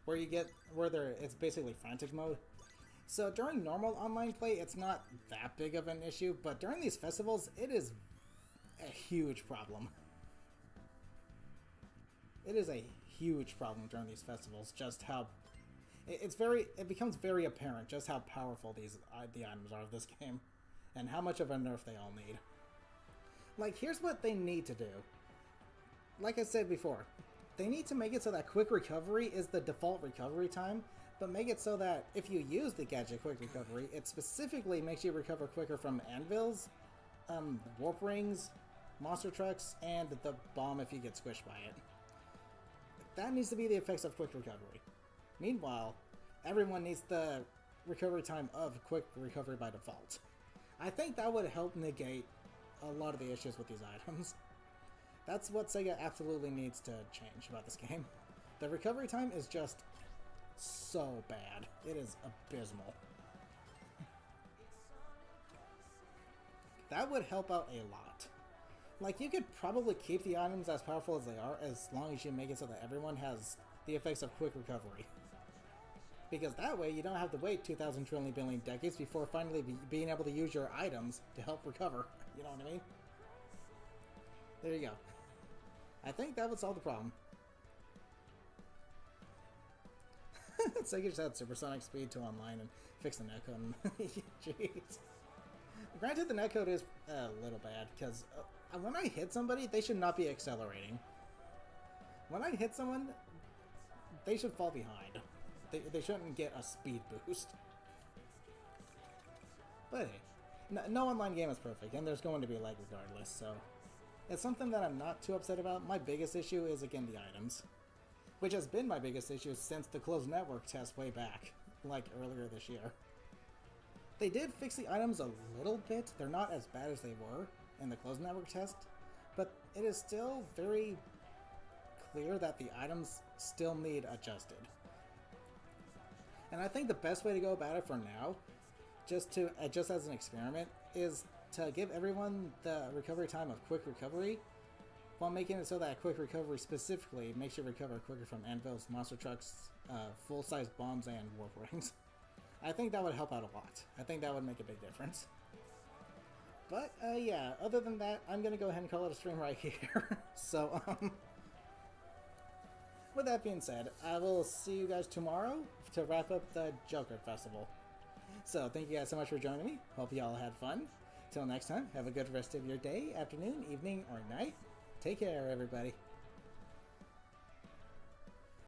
where you get it's basically frantic mode. So during normal online play, it's not that big of an issue, but during these festivals, it is a huge problem. It is a huge problem during these festivals, just how it becomes very apparent just how powerful the items are of this game, and how much of a nerf they all need. Like, here's what they need to do. Like I said before, they need to make it so that quick recovery is the default recovery time, but make it so that if you use the gadget quick recovery, it specifically makes you recover quicker from anvils, warp rings, monster trucks, and the bomb if you get squished by it. That needs to be the effects of quick recovery. Meanwhile, everyone needs the recovery time of quick recovery by default. I think that would help negate a lot of the issues with these items. That's what Sega absolutely needs to change about this game. The recovery time is just so bad. It is abysmal. That would help out a lot. Like, you could probably keep the items as powerful as they are as long as you make it so that everyone has the effects of quick recovery. Because that way you don't have to wait 2,000 trillion billion decades before finally being able to use your items to help recover. You know what I mean? There you go. I think that would solve the problem. So you just add supersonic speed to online and fix the netcode. Jeez. Granted, the netcode is a little bad, because when I hit somebody, they should not be accelerating. When I hit someone, they should fall behind. They shouldn't get a speed boost. But hey, no online game is perfect, and there's going to be lag regardless, so it's something that I'm not too upset about. My biggest issue is, again, the items, which has been my biggest issue since the closed network test way back, like earlier this year. They did fix the items a little bit. They're not as bad as they were in the closed network test, but it is still very clear that the items still need adjusted. And I think the best way to go about it for now, just as an experiment, is to give everyone the recovery time of quick recovery, while making it so that quick recovery specifically makes you recover quicker from anvils, monster trucks, full-size bombs, and warp rings. I think that would help out a lot. I think that would make a big difference. But yeah, other than that, I'm gonna go ahead and call it a stream right here. So with that being said, I will see you guys tomorrow to wrap up the Joker Festival. So thank you guys so much for joining me. Hope you all had fun. Till next time, have a good rest of your day, afternoon, evening, or night. Take care, everybody.